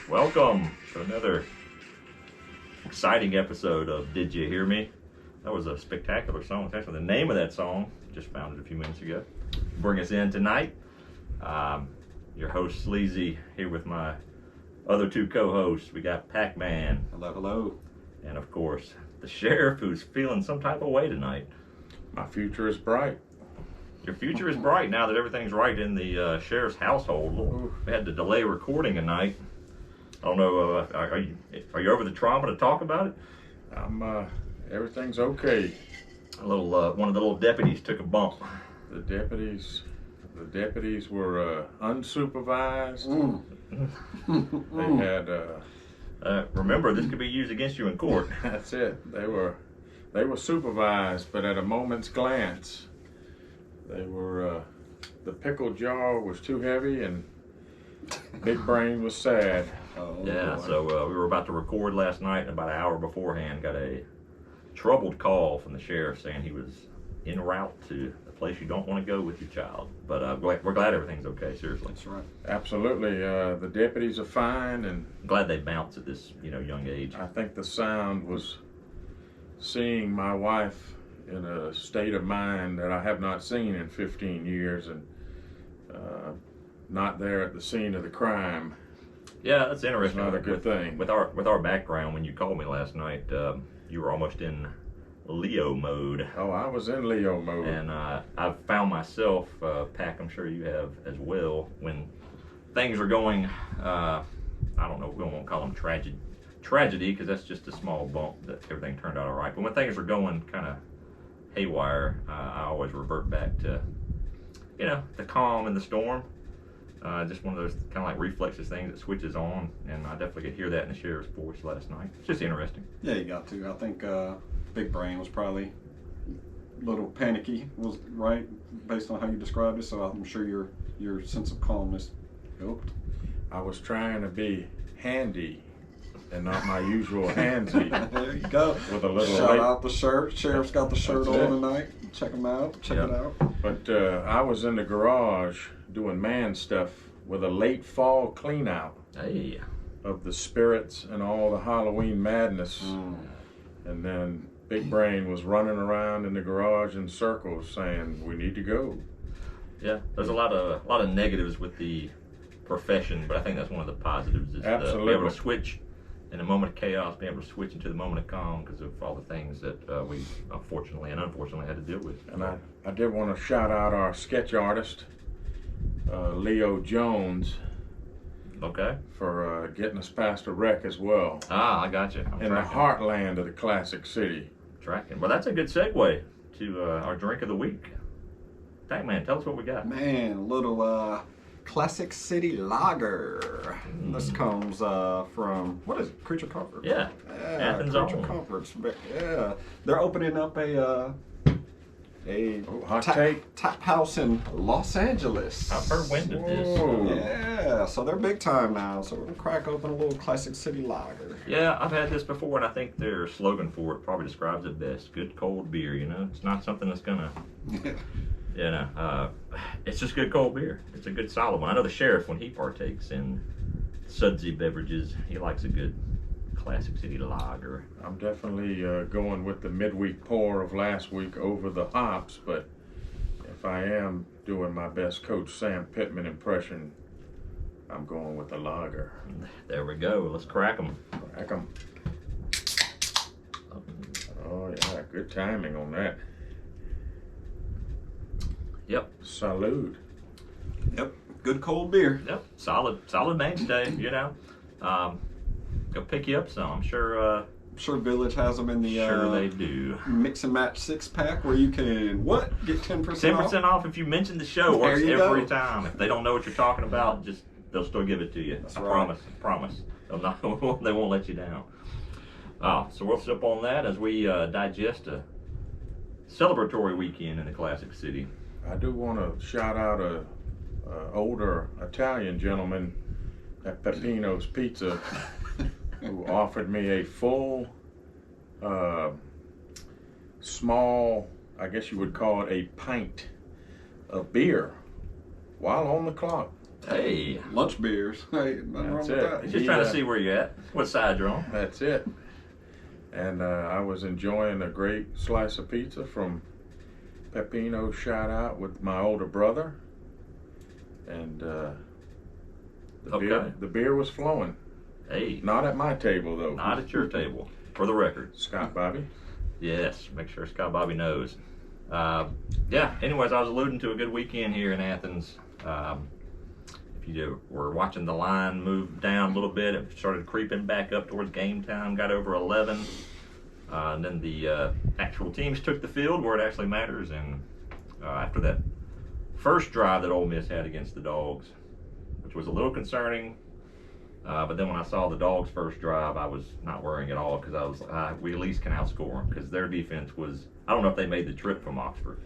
Welcome to another exciting episode of Did You Hear Me? That was a spectacular song. It's actually the name of that song. Just found it a few minutes ago. Bring us in tonight. Your host Sleezy here with my other two co-hosts. We got PackMan. Hello, hello. And of course, the sheriff who's feeling some type of way tonight. My future is bright. Your future is bright now that everything's right in the sheriff's household. We had to delay recording tonight. I don't know. Are you over the trauma to talk about it? Everything's okay. One of the little deputies took a bump. The deputies were unsupervised. They had. Remember, this could be used against you in court. That's it. They were supervised, but at a moment's glance, they were. The pickle jar was too heavy, and Big Brain was sad. Oh, yeah. So we were about to record last night, and about an hour beforehand, got a troubled call from the sheriff saying he was en route to a place you don't want to go with your child. But we're glad everything's okay. Seriously. That's right. Absolutely. The deputies are fine, and I'm glad they bounce at this young age. I think the sound was seeing my wife in a state of mind that I have not seen in 15 years, and not there at the scene of the crime. Yeah, that's interesting. It's not a good thing. With our background, when you called me last night, you were almost in Leo mode. Oh, I was in Leo mode. And I've found myself, Pack, I'm sure you have as well, when things are going, I don't know, we won't call them tragedy, because that's just a small bump that everything turned out all right. But when things are going kind of haywire, I always revert back to, the calm in the storm. Just one of those kind of like reflexes things that switches on, and I definitely could hear that in the sheriff's voice last night. It's just interesting. Yeah, you got to. I think Big Brain was probably a little panicky, was right, based on how you described it. So I'm sure your sense of calmness helped. I was trying to be handy and not my usual handsy. There you go. With a little shout out the shirt. Sheriff's got the shirt on tonight. Check him out. Check it out. But I was in the garage doing man stuff with a late fall clean out of the spirits and all the Halloween madness. And then Big Brain was running around in the garage in circles saying, "We need to go." Yeah, there's a lot of negatives with the profession, but I think that's one of the positives is Absolutely. Being able to switch in a moment of chaos, being able to switch into the moment of calm because of all the things that we unfortunately had to deal with. And I did want to shout out our sketch artist, Leo Jones. Okay. For getting us past a wreck as well. I got you. In the heartland of the classic city. Tracking. Well, that's a good segue to our drink of the week. PackMan, tell us what we got. Man, a little classic city lager. This comes from, what is it, Creature Comforts? Yeah. Athens Creature Comforts. Yeah. They're opening up a tap house in Los Angeles. I've heard wind of this. Yeah, so they're big time now. So we're going to crack open a little classic city lager. Yeah, I've had this before, and I think their slogan for it probably describes it best. Good cold beer, It's not something that's going to, it's just good cold beer. It's a good solid one. I know the sheriff, when he partakes in sudsy beverages, he likes a good classic city lager. I'm definitely going with the midweek pour of last week over the hops, but if I am doing my best Coach Sam Pittman impression, I'm going with the lager. There we go. Let's crack them. Crack them. Oh yeah, good timing on that. Yep. Salud. Yep. Good cold beer. Yep. Solid mainstay. Go pick you up some. I'm sure Village has them in the sure they do. Mix and match 6-pack where you can get 10% 10% off if you mention the show. Works every time. If they don't know what you're talking about, they'll still give it to you. That's I right. promise. They won't let you down. So we'll sip on that as we digest a celebratory weekend in the classic city. I do want to shout out a older Italian gentleman at Peppino's Pizza who offered me a full, small, I guess you would call it a pint of beer while on the clock. Hey. Lunch beers. Hey, nothing wrong with that. He's just trying to see where you're at, what side you're on. That's it. And I was enjoying a great slice of pizza from Pepino's shout out with my older brother. And the beer was flowing. Hey. Not at my table, though. Not at your table, for the record. Scott Bobby. Yes, make sure Scott Bobby knows. Anyways, I was alluding to a good weekend here in Athens. If you were watching the line move down a little bit, it started creeping back up towards game time, got over 11. And then the actual teams took the field where it actually matters. And after that first drive that Ole Miss had against the Dogs, which was a little concerning, but then when I saw the Dogs' first drive, I was not worrying at all because I was we at least can outscore them because their defense was, I don't know if they made the trip from Oxford.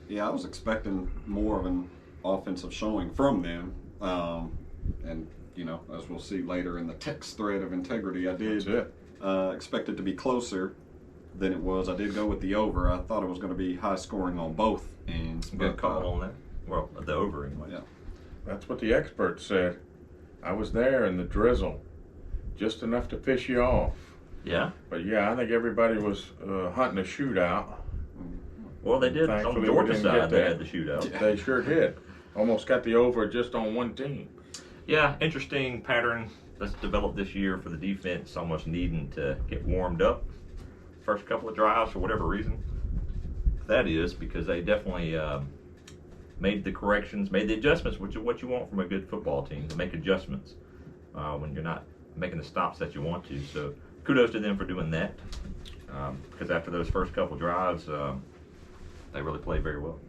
Yeah, I was expecting more of an offensive showing from them. And, you know, as we'll see later in the text thread of integrity, I did expect it to be closer than it was. I did go with the over. I thought it was going to be high scoring on both ends. Good call on that. Well, the over anyway. Yeah. That's what the experts said. I was there in the drizzle, just enough to piss you off. Yeah? But yeah, I think everybody was hunting a shootout. Well, they did. Thankfully, on the Georgia side, they had the shootout. Yeah. They sure did. Almost got the over just on one team. Yeah, interesting pattern that's developed this year for the defense, almost needing to get warmed up first couple of drives for whatever reason. That is because they definitely made the corrections, made the adjustments, which is what you want from a good football team, to make adjustments when you're not making the stops that you want to. So kudos to them for doing that because after those first couple drives, they really played very well.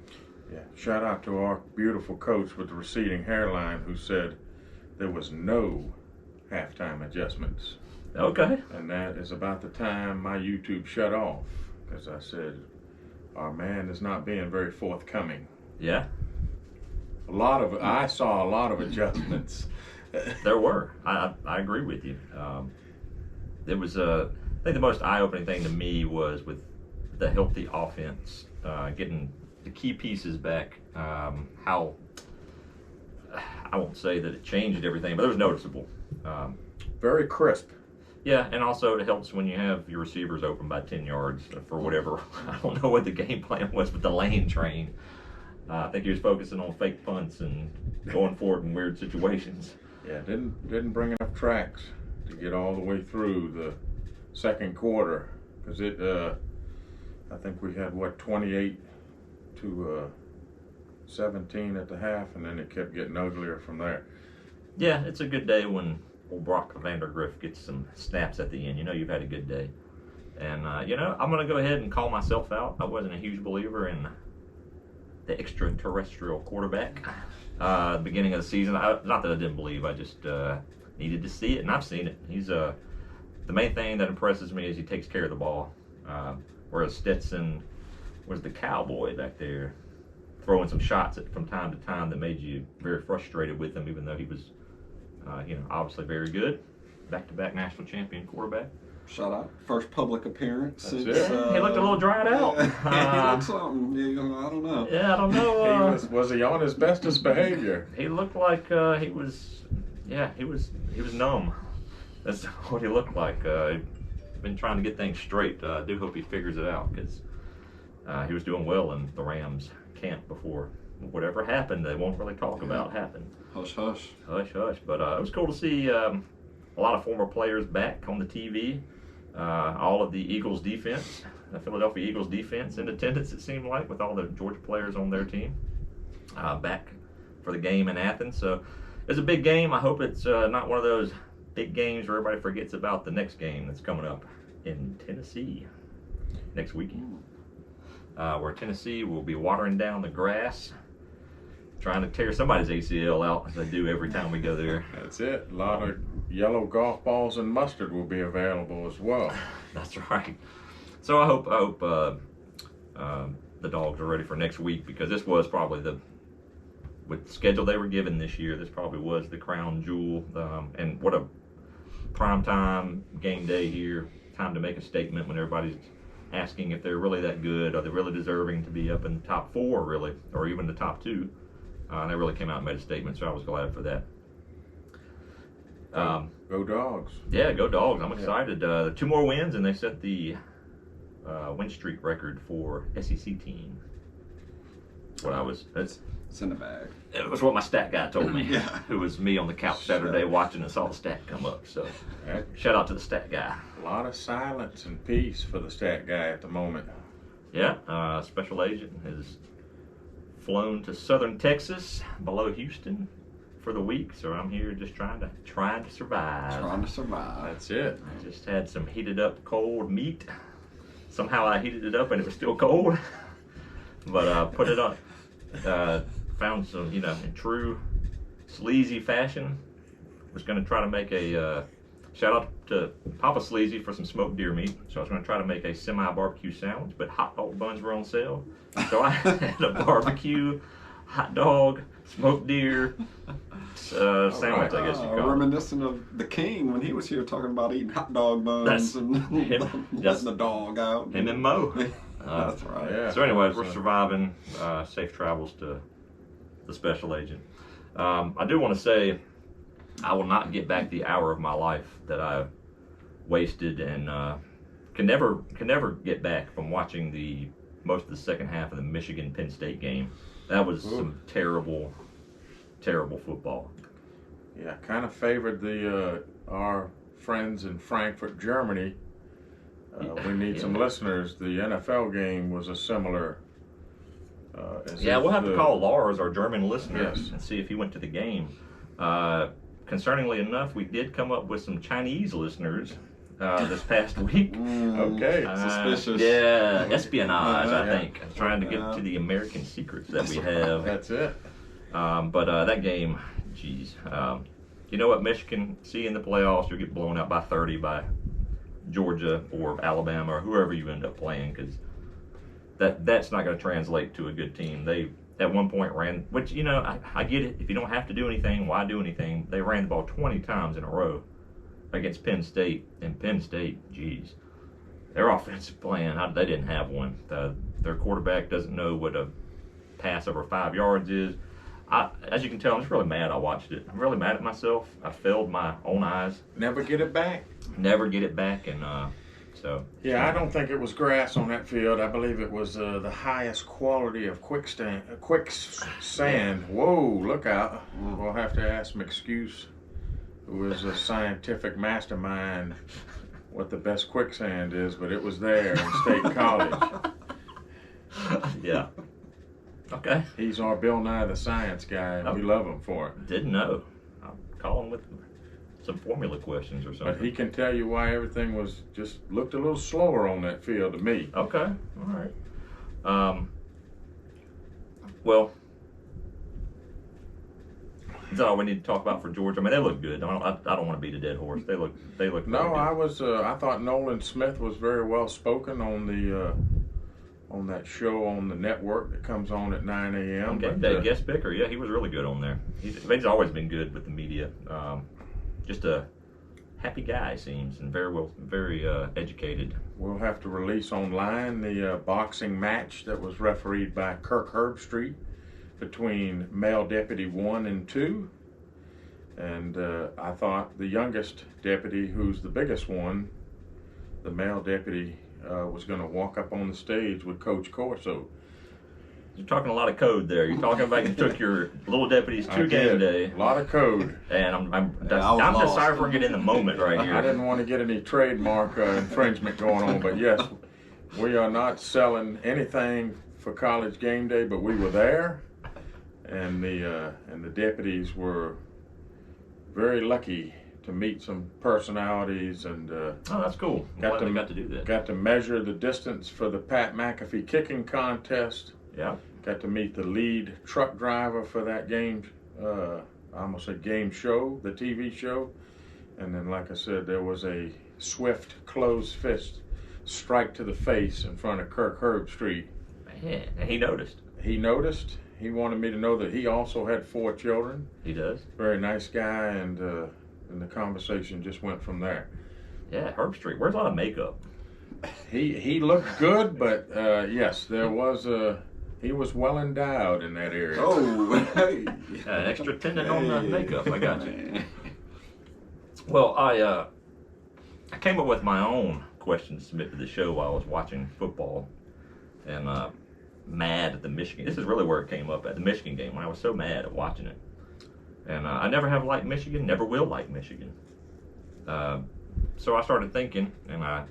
Yeah. Shout out to our beautiful coach with the receding hairline who said there was no halftime adjustments. Okay. And that is about the time my YouTube shut off because I said, our man is not being very forthcoming. Yeah. I saw a lot of adjustments. There were. I agree with you. It was, I think the most eye-opening thing to me was with the healthy offense, getting the key pieces back, how, I won't say that it changed everything, but it was noticeable. Very crisp. Yeah, and also it helps when you have your receivers open by 10 yards for whatever. I don't know what the game plan was with the lane train. I think he was focusing on fake punts and going forward in weird situations. Yeah, didn't bring enough tracks to get all the way through the second quarter because I think we had 28 to 17 at the half, and then it kept getting uglier from there. Yeah, it's a good day when old Brock Vandergriff gets some snaps at the end. You know you've had a good day. And, I'm going to go ahead and call myself out. I wasn't a huge believer in the extraterrestrial quarterback at the beginning of the season. Not that I didn't believe. I just needed to see it, and I've seen it. He's the main thing that impresses me is he takes care of the ball. Whereas Stetson was the cowboy back there throwing some shots from time to time that made you very frustrated with him, even though he was, obviously very good. Back-to-back national champion quarterback. Shout out. First public appearance since... he looked a little dried out. He looked something. I don't know. Yeah, I don't know. Was he on his bestest behavior? He looked like he was numb. That's what he looked like. Been trying to get things straight. I do hope he figures it out because he was doing well in the Rams camp before whatever happened. They won't really talk about happened. Hush, hush. Hush, hush. But it was cool to see a lot of former players back on the TV. All of the Eagles defense, the Philadelphia Eagles defense in attendance, it seemed like, with all the Georgia players on their team back for the game in Athens. So it's a big game. I hope it's not one of those big games where everybody forgets about the next game that's coming up in Tennessee next weekend, where Tennessee will be watering down the grass, trying to tear somebody's ACL out, as they do every time we go there. That's it. A lot of yellow golf balls and mustard will be available as well. That's right. So I hope the Dogs are ready for next week, because this was probably with the schedule they were given this year, this probably was the crown jewel. And what a primetime game day here. Time to make a statement when everybody's asking if they're really that good. Are they really deserving to be up in the top 4, really, or even the top 2? They really came out and made a statement, so I was glad for that. Go Dogs. Yeah, go Dogs. I'm excited. 2 more wins, and they set the win streak record for SEC team. It's in the bag. It was what my stat guy told me. Yeah. Who was me on the couch Saturday watching and saw the stat come up. So shout out to the stat guy. A lot of silence and peace for the stat guy at the moment. Yeah, special agent has flown to southern Texas below Houston for the week, so I'm here just trying to survive. Trying to survive. That's it. I just had some heated up cold meat. Somehow I heated it up and it was still cold, but put it on. Found some, in true Sleezy fashion. Was going to try to make a shout out to Papa Sleezy for some smoked deer meat. So I was going to try to make a semi-barbecue sandwich, but hot dog buns were on sale. So I had a barbecue, hot dog, smoked deer sandwich, I guess you call it. Reminiscent of the King when he was here talking about eating hot dog buns and letting the dog out. Him and Mo. That's right. Yeah. So anyways, we're surviving. Safe travels to the special agent. I do want to say I will not get back the hour of my life that I wasted and can never get back from watching most of the second half of the Michigan-Penn State game. That was some terrible football. Yeah, kind of favored our friends in Frankfurt, Germany. We need some listeners. The NFL game was a similar. We'll have to call Lars, our German listener, and see if he went to the game. Concerningly enough, we did come up with some Chinese listeners this past week. Okay, suspicious. Yeah, espionage, I think. Trying to get to the American secrets that we have. That's it. But that game, geez. You know what, Michigan, see in the playoffs, you'll get blown out by 30 by Georgia or Alabama or whoever you end up playing, because that's not going to translate to a good team. They at one point ran, which I get it. If you don't have to do anything, why do anything? They ran the ball 20 times in a row against Penn State, and Penn State, geez, their offensive plan, they didn't have one. Their quarterback doesn't know what a pass over 5 yards is. As you can tell, I'm just really mad I watched it. I'm really mad at myself. I failed my own eyes. Never get it back. Never get it back, and so. Yeah, I don't think it was grass on that field. I believe it was the highest quality of quicksand. Whoa, look out. We'll have to ask McScuse, who is a scientific mastermind, what the best quicksand is, but it was there in State College. Yeah. Okay. He's our Bill Nye the Science guy, and we love him for it. Didn't know. I'll call him with some formula questions or something. But he can tell you why everything looked a little slower on that field to me. Okay. All right. Well, is that all we need to talk about for Georgia? I mean, they look good. I don't want to beat a dead horse. They look. No, I thought Nolan Smith was very well spoken on that show on the network that comes on at 9 a.m. That guest picker, yeah, he was really good on there. He's always been good with the media. Just a happy guy, seems, and very educated. We'll have to release online the boxing match that was refereed by Kirk Herbstreit between male deputy 1 and 2. And I thought the youngest deputy, who's the biggest one, the male deputy, was going to walk up on the stage with Coach Corso. You're talking a lot of code there. You're talking about you took your little deputies to game day. A lot of code. And I'm just sorry for getting in the moment right here. I didn't want to get any trademark infringement going on, but yes, we are not selling anything for college game day, but we were there, and the deputies were very lucky to meet some personalities, and that's cool. Got to do that. Got to measure the distance for the Pat McAfee kicking contest. Yeah. Got to meet the lead truck driver for that game. I almost said game show, the TV show, and then, like I said, there was a swift closed fist strike to the face in front of Kirk Herbstreit. Man, and he noticed. He noticed. He wanted me to know that he also had 4 children. He does. Very nice guy, and the conversation just went from there. Yeah, Herbstreit wears a lot of makeup. He looked good, but yes, there was He was well endowed in that area. Oh, hey. An extra tendon on the makeup. I got you. Well, I came up with my own question to submit to the show while I was watching football, and mad at the Michigan. This is really where it came up at the Michigan game when I was so mad at watching it. And I never have liked Michigan, never will like Michigan. So I started thinking, and I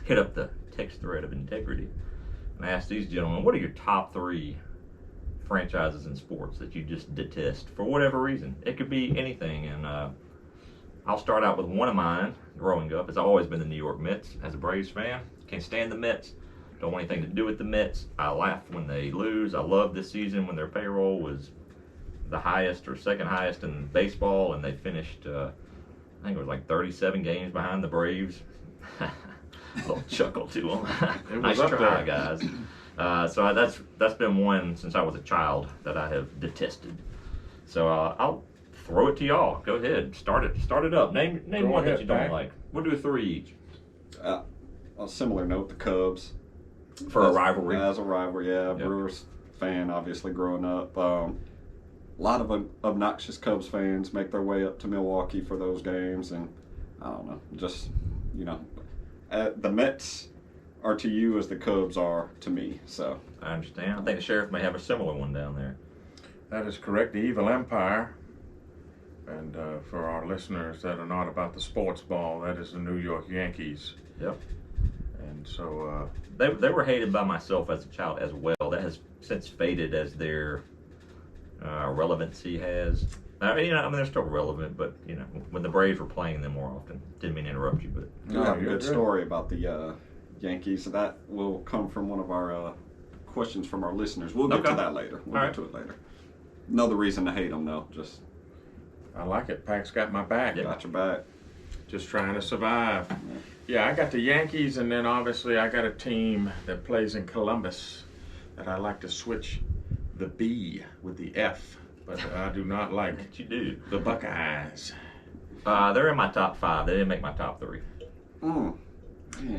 hit up the text thread of integrity, and I asked these gentlemen, what are your top 3 franchises in sports that you just detest for whatever reason? It could be anything, and I'll start out with one of mine growing up. It's always been the New York Mets. As a Braves fan, can't stand the Mets. Don't want anything to do with the Mets. I laugh when they lose. I love this season when their payroll was the highest or second highest in baseball, and they finished, I think it was like 37 games behind the Braves. A little chuckle to them. Nice try, guys. So that's been one since I was a child that I have detested. So I'll throw it to y'all. Go ahead, start it up. Name one that you don't like. We'll do 3 each. On a similar note, the Cubs. For a rivalry. As a rivalry, yeah. Yep. Brewers fan, obviously, growing up. A lot of obnoxious Cubs fans make their way up to Milwaukee for those games, and I don't know, just, the Mets are to you as the Cubs are to me, so. I understand. I think the sheriff may have a similar one down there. That is correct, the Evil Empire. And for our listeners that are not about the sports ball, that is the New York Yankees. Yep. And so they were hated by myself as a child as well. That has since faded as their relevancy has. They're still relevant, but when the Braves were playing them more often. Didn't mean to interrupt you, but you have a good story about the Yankees. That will come from one of our questions from our listeners. We'll get to that later. We'll get to it later. Another reason to hate them, though. Just I like it. Pack's got my back. Yeah. Got your back. Just trying to survive. Yeah, I got the Yankees, and then obviously I got a team that plays in Columbus that I like to switch the B with the F, but I do not like what you do. The Buckeyes. They're in my top 5. They didn't make my top 3.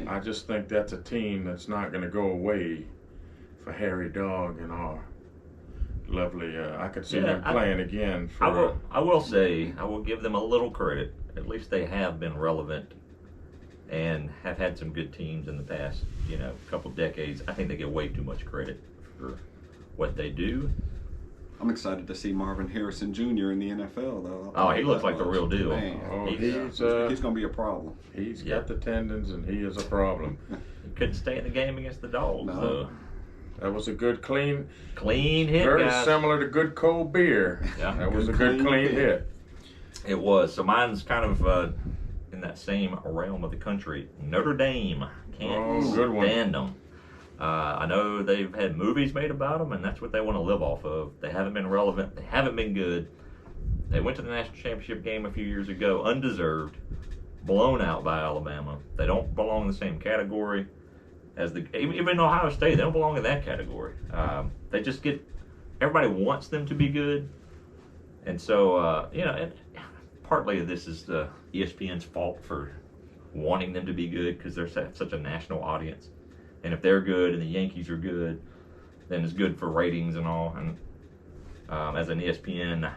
I just think that's a team that's not going to go away for Harry Dog and our lovely. I could see them playing again. I will say, I will give them a little credit. At least they have been relevant and have had some good teams in the past, couple decades. I think they get way too much credit for what they do. I'm excited to see Marvin Harrison Jr. in the NFL, though. Oh, he looks like the real deal. Man. He's going to be a problem. He's got the tendons, and he is a problem. He couldn't stay in the game against the Dogs. No. So. That was a good, clean hit, very guys. Similar to good cold beer. Yeah. That was a good, clean hit. It was. So mine's kind of in that same realm of the country. Notre Dame. Can't stand them. I know they've had movies made about them, and that's what they want to live off of. They haven't been relevant. They haven't been good. They went to the national championship game a few years ago, undeserved, blown out by Alabama. They don't belong in the same category as even Ohio State. They don't belong in that category. They just everybody wants them to be good, and so and partly this is the ESPN's fault for wanting them to be good because they're such a national audience. And if they're good and the Yankees are good, then it's good for ratings and all. And as an ESPN,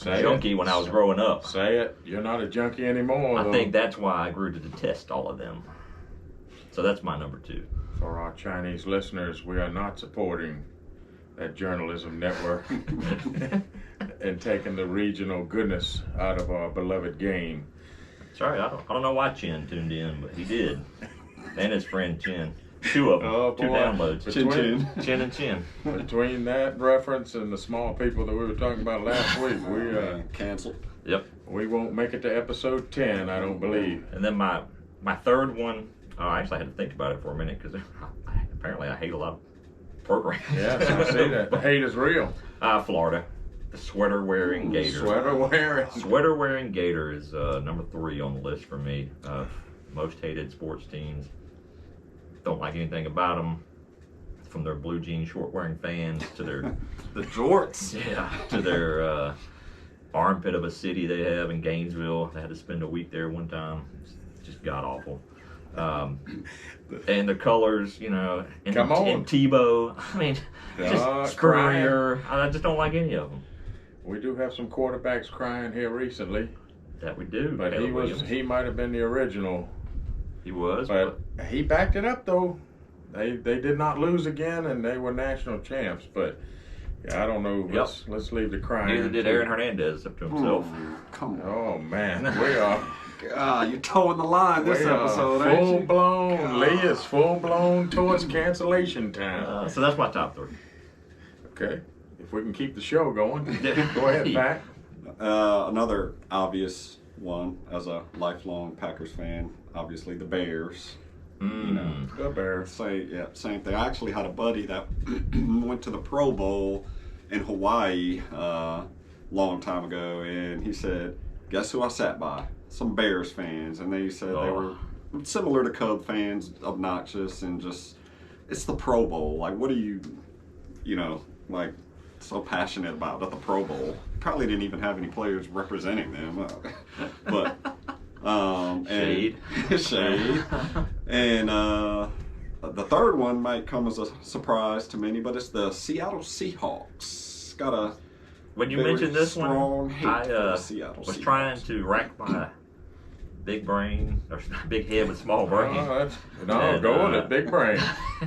junkie when I was growing up. Say it. You're not a junkie anymore. I think that's why I grew to detest all of them. So that's my number 2. For our Chinese listeners, we are not supporting that journalism network and taking the regional goodness out of our beloved game. Sorry, I don't know why Chin tuned in, but he did. And his friend Chin. 2 of them. Oh, 2 downloads. Chin and Chin. Between that reference and the small people that we were talking about last week, we canceled. Yep. We won't make it to episode 10, I don't believe. And then my 3rd one, actually I had to think about it for a minute because apparently I hate a lot of programs. Yeah, I see that. The hate is real. Florida. The sweater-wearing Gator. Sweater-wearing Gator is number 3 on the list for me. Most hated sports teams. Don't like anything about them, from their blue jean short-wearing fans to their the jorts. Yeah, to their armpit of a city they have in Gainesville. I had to spend a week there one time. It's just god awful. And the colors, you know, and Tebow. I mean, just Spurrier. I just don't like any of them. We do have some quarterbacks crying here recently. That we do. But he might have been the original. He was. But he backed it up, though. They did not lose again, and they were national champs. But yeah, I don't know. Let's leave the crying. Neither did Aaron Hernandez up to himself. Come on. Oh man, we are. God, you're towing the line this episode, ain't you? Full blown. Lee is full blown towards cancellation time. So that's my top 3. Okay, if we can keep the show going, go ahead, Pat. Another obvious one as a lifelong Packers fan, obviously the Bears. You know, the Bears. Same thing. I actually had a buddy that went to the Pro Bowl in Hawaii long time ago, and he said, "Guess who I sat by? Some Bears fans." And they said they were similar to Cub fans, obnoxious, and just it's the Pro Bowl. Like, what are you know, like so passionate about at the Pro Bowl? Probably didn't even have any players representing them, but. Shade. And the third one might come as a surprise to many, but it's the Seattle Seahawks. Got a when you mentioned this one, I was trying to rack my big brain or big head with small brain. Go on it, big brain.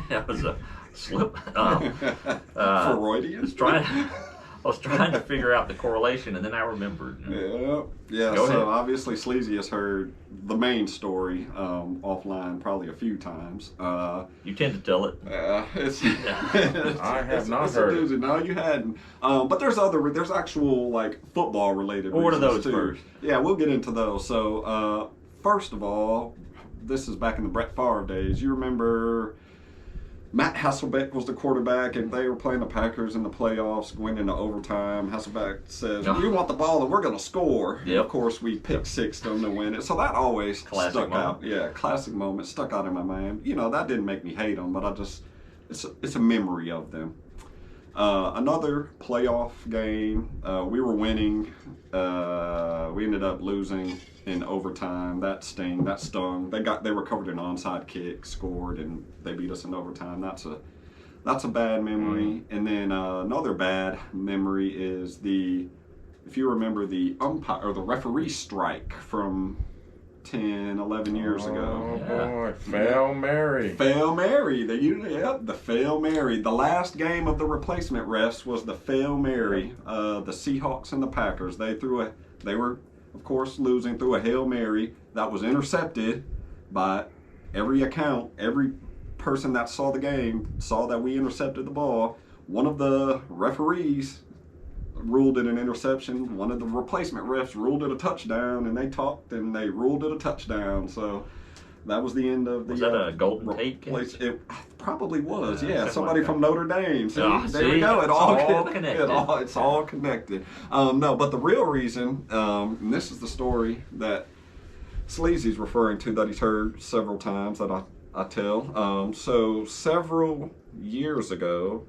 That was a slip. Freudian. I was trying to figure out the correlation, and then I remembered. Yeah. So obviously, Sleezy has heard the main story offline probably a few times. You tend to tell it. I have not heard it. No, you hadn't. But there's actual like football related. Well, what are those first? Yeah, we'll get into those. So first of all, this is back in the Brett Favre days. You remember? Matt Hasselbeck was the quarterback, and they were playing the Packers in the playoffs, going into overtime. Hasselbeck says, "We want the ball, and we're going to score." Yep. Of course, we picked 6 them to win it. So that always stuck out. Yeah, classic moment. Stuck out in my mind. You know, that didn't make me hate them, but it's a memory of them. Another playoff game. We were winning. We ended up losing in overtime. That stung. They recovered an onside kick, scored, and they beat us in overtime. That's a bad memory. And then another bad memory is if you remember the umpire or the referee strike from 10, 11 years ago. Oh boy, Fail Mary. Fail Mary. The Fail Mary. The last game of the replacement refs was the Fail Mary. The Seahawks and the Packers. They were, of course, losing through a Hail Mary that was intercepted by every account. Every person that saw the game saw that we intercepted the ball. One of the referees ruled it an interception. One of the replacement refs ruled it a touchdown, and they talked and they ruled it a touchdown. So that was the end of the. Was that a Golden Tate case? It probably was. Yeah, somebody from Notre Dame. There we go. It's all connected. It's all connected. No, but the real reason, and this is the story that Sleazy's referring to that he's heard several times that I tell. So several years ago,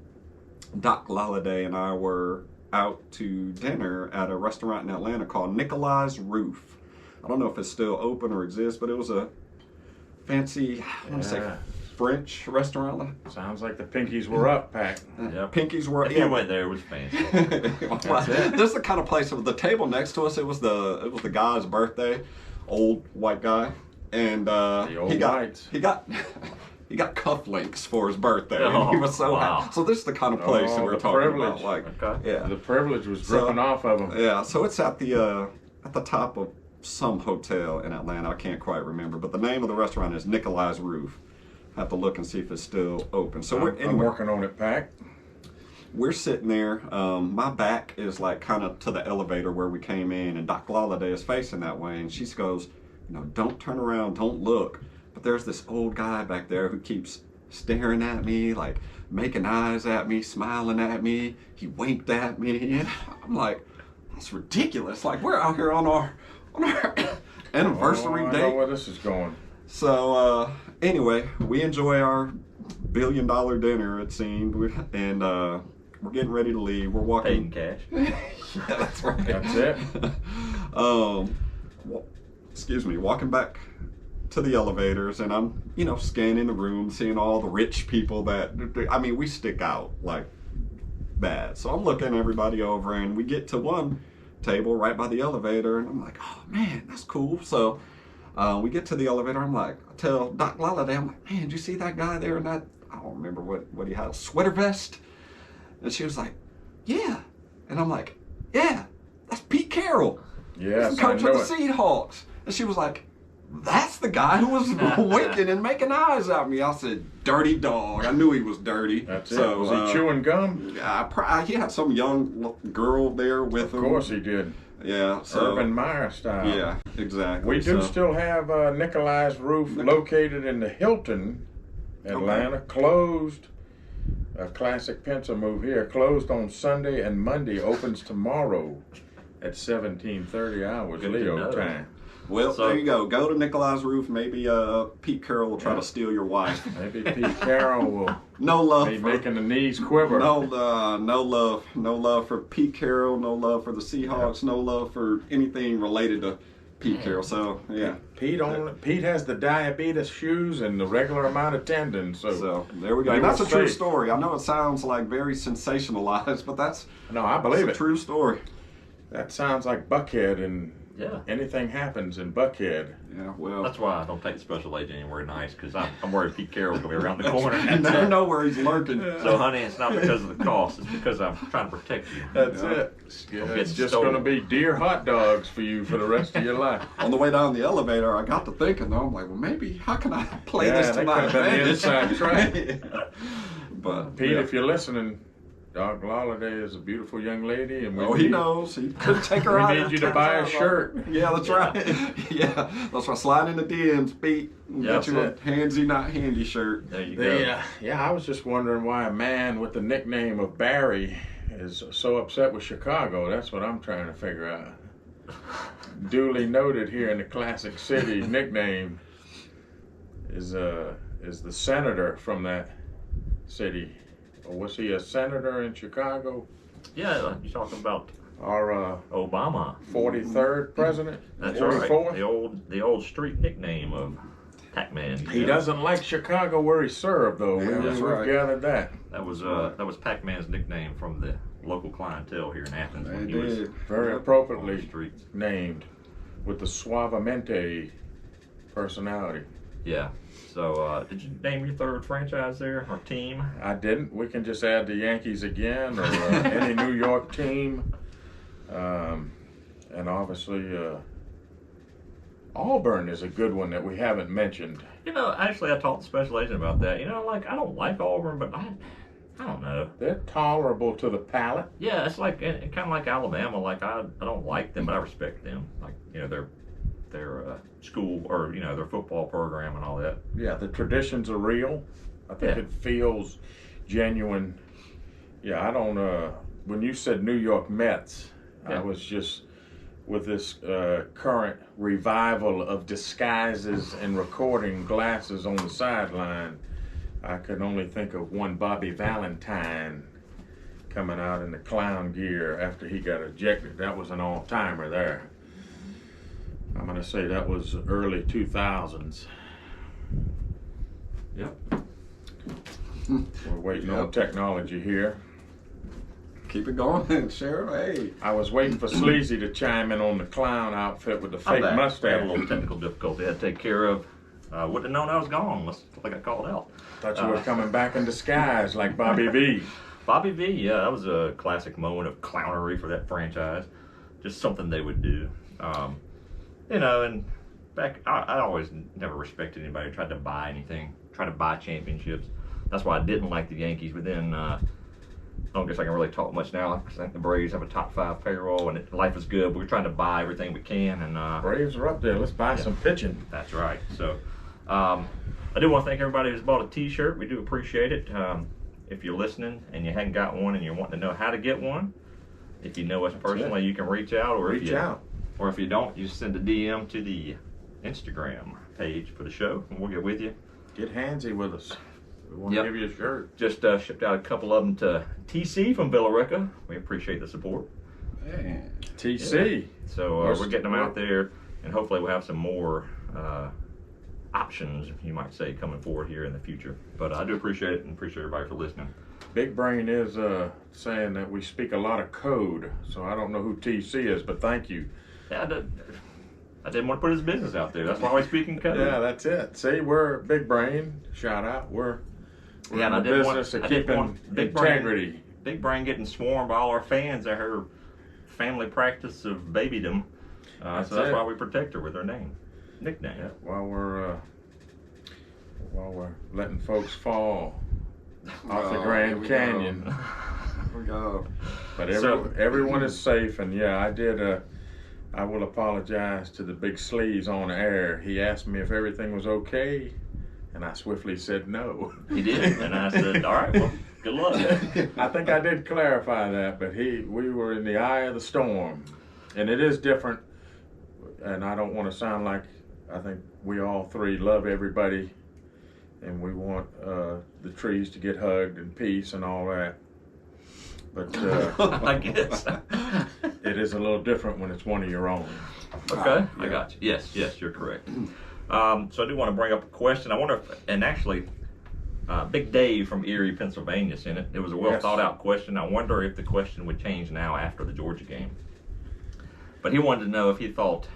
Doc Lolliday and I were out to dinner at a restaurant in Atlanta called Nikolai's Roof. I don't know if it's still open or exists, but it was a fancy, I want to say French restaurant. Sounds like the pinkies were up, Pack. Pinkies were up. If you went there, it was fancy. This is the kind of place. With the table next to us, it was the guy's birthday, old white guy, and he got cufflinks for his birthday. And he was so happy. So this is the kind of place that we're talking about. Like, the privilege was dripping off of him. Yeah, so it's at the top of some hotel in Atlanta. I can't quite remember, but the name of the restaurant is Nikolai's Roof. Have to look and see if it's still open. So I'm working on it, Pack. We're sitting there. My back is like kind of to the elevator where we came in, and Doc Lolliday is facing that way, and she goes, "Don't turn around, don't look." But there's this old guy back there who keeps staring at me, like making eyes at me, smiling at me. He winked at me, and I'm like, that's ridiculous. Like, we're out here on our anniversary date. I know where this is going. So anyway, we enjoy our $1 billion dinner, it seemed, and we're getting ready to leave. We're walking. Paid in cash. Yeah, that's right. That's it. Excuse me. Walking back to the elevators, and I'm, you know, scanning the room, seeing all the rich people that, I mean, we stick out like bad. So I'm looking everybody over, and we get to one table right by the elevator, and I'm like, oh man, that's cool. So we get to the elevator. I'm like, I tell Doc Lolliday, I'm like, man, did you see that guy there in that, I don't remember what he had, a sweater vest? And she was like, yeah. And I'm like, yeah, that's Pete Carroll. Yes, He's the coach of the Seahawks. And she was like, that's the guy who was winking and making eyes at me. I said, dirty dog. I knew he was dirty. That's it. Was he chewing gum? He had some young girl there with him. Of course he did. Yeah. So, Urban Meyer style. Yeah, exactly. We do still have Nikolai's Roof located in the Hilton, Atlanta. Okay. Closed. A classic pencil move here. Closed on Sunday and Monday. Opens tomorrow at 17:30 hours Leo time. Well, there you go. Go to Nikolai's Roof. Maybe Pete Carroll will try to steal your wife. Maybe Pete Carroll will. No love. Be making the knees quiver. No love. No love for Pete Carroll. No love for the Seahawks. No love for anything related to Pete Carroll. So yeah. Pete has the diabetes shoes and the regular amount of tendons. So there we go. And that's a true story. I know it sounds like very sensationalized, but that's I believe a true story. That sounds like Buckhead, and anything happens in Buckhead. Yeah, well, that's why I don't take the special agent anywhere nice, because I'm worried Pete Carroll's gonna be around the corner. You never know where he's lurking. So, honey, it's not because of the cost; it's because I'm trying to protect you. That's it. It's just gonna be deer hot dogs for you for the rest of your life. On the way down the elevator, I got to thinking, though, I'm like, well, maybe how can I play this to my advantage? Inside track. But Pete, if you're listening, Doc Lolliday is a beautiful young lady, and he knows. He could take her out. We need you to buy a shirt. Yeah, that's right. Yeah, that's right. Slide in the DMs, Pete. Get you a handsy, not handy shirt. There you go. I was just wondering why a man with the nickname of Barry is so upset with Chicago. That's what I'm trying to figure out. Duly noted here in the Classic City, nickname is the senator from that city. Or was he a senator in Chicago? Yeah, you're talking about our Obama, 43rd president. That's 44th? Right. The old street nickname of PackMan. He doesn't like Chicago where he served, though. Yeah, we've right. gathered that. That was PackMan's nickname from the local clientele here in Athens. When he was very appropriately named with the suavemente personality. Yeah. So, did you name your third franchise there, or team? I didn't. We can just add the Yankees again, or any New York team. And obviously, Auburn is a good one that we haven't mentioned. You know, actually, I talked to Special Agent about that. You know, like, I don't like Auburn, but I don't know. They're tolerable to the palate. Yeah, it's like kind of like Alabama. Like, I don't like them, but I respect them. Like, you know, their school, or, you know, their football program and all that. Yeah, the traditions are real. I think it feels genuine. Yeah, I don't, when you said New York Mets, I was just, with this current revival of disguises and recording glasses on the sideline, I could only think of one Bobby Valentine coming out in the clown gear after he got ejected. That was an all-timer there. I'm going to say that was early 2000s. Yep. We're waiting on technology here. Keep it going, Sheriff. Hey. I was waiting for Sleezy to chime in on the clown outfit with the fake mustache. I had a little technical difficulty I had to take care of. Wouldn't have known I was gone unless I got called out. Thought you were coming back in disguise like Bobby V. Bobby V, yeah, that was a classic moment of clownery for that franchise. Just something they would do. You know, and back, I always never respected anybody who tried to buy anything, try to buy championships. That's why I didn't like the Yankees. But then, I don't guess I can really talk much now, because I think the Braves have a top 5 payroll, and life is good. But we're trying to buy everything we can. And Braves are up there. Let's buy some pitching. That's right. So, I do want to thank everybody who's bought a T-shirt. We do appreciate it. If you're listening and you hadn't got one and you're wanting to know how to get one, if you know us personally, you can reach out. Or if you don't, you send a DM to the Instagram page for the show, and we'll get with you. Get handsy with us. We want to give you a shirt. Just shipped out a couple of them to TC from Villa Rica. We appreciate the support. Man. TC. Yeah. So we're getting them out there, and hopefully we'll have some more options, you might say, coming forward here in the future. But I do appreciate it and appreciate everybody for listening. Big Brain is saying that we speak a lot of code, so I don't know who TC is, but thank you. Yeah, I didn't want to put his business out there. That's why we're speaking code. Yeah, that's it. See, we're Big Brain. Shout out. We're in the business of keeping integrity. Big Brain getting swarmed by all our fans at her family practice of babydom. So that's why we protect her with her nickname. Yeah, while we're letting folks fall off the Grand Canyon. Here we go. But everyone is safe, and yeah, I will apologize to the big sleaze on air. He asked me if everything was okay, and I swiftly said no. He did, and I said, all right, well, good luck. I think I did clarify that, but we were in the eye of the storm, and it is different, and I don't want to sound like, I think we all three love everybody, and we want the trees to get hugged and peace and all that. But I guess it is a little different when it's one of your own. Okay, I got you. Yes, you're correct. So I do want to bring up a question. I wonder if, and actually, Big Dave from Erie, Pennsylvania sent it. It was a well thought out question. I wonder if the question would change now after the Georgia game. But he wanted to know if he thought,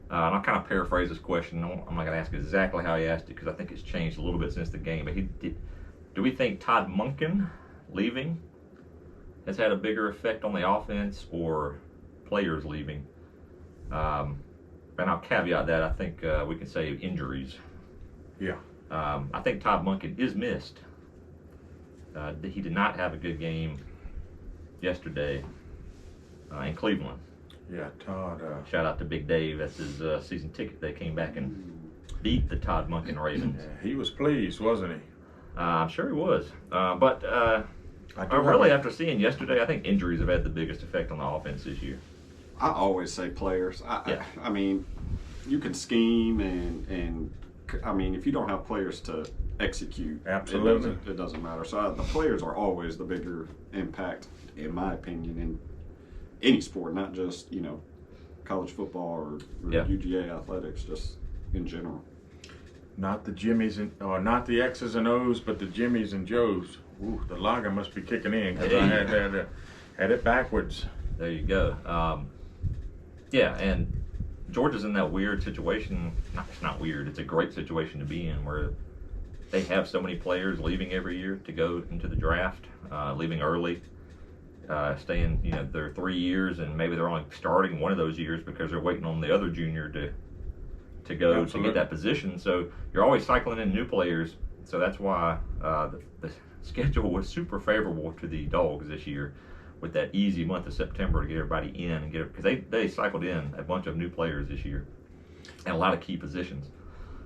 and I'll kind of paraphrase this question. I'm not going to ask exactly how he asked it because I think it's changed a little bit since the game. But do we think Todd Monken leaving has had a bigger effect on the offense or players leaving? And I'll caveat that. I think we can say injuries. Yeah. I think Todd Monken is missed. He did not have a good game yesterday in Cleveland. Yeah, Todd. Shout out to Big Dave. That's his season ticket. They came back and beat the Todd Monken Ravens. Yeah, he was pleased, wasn't he? I'm sure he was. But really, after seeing yesterday, I think injuries have had the biggest effect on the offense this year. I always say players. I mean, you can scheme and I mean, if you don't have players to execute, absolutely, it doesn't matter. So the players are always the bigger impact, in my opinion, in any sport, not just college football or UGA athletics, just in general. Not the Jimmies or not the X's and O's, but the Jimmies and Joes. Ooh, the lager must be kicking in because I had it backwards. There you go. And Georgia's in that weird situation. It's not weird. It's a great situation to be in where they have so many players leaving every year to go into the draft, leaving early, staying their 3 years, and maybe they're only starting one of those years because they're waiting on the other junior to go to get that position. So you're always cycling in new players. So that's why the schedule was super favorable to the Dogs this year, with that easy month of September to get everybody in and because they cycled in a bunch of new players this year and a lot of key positions.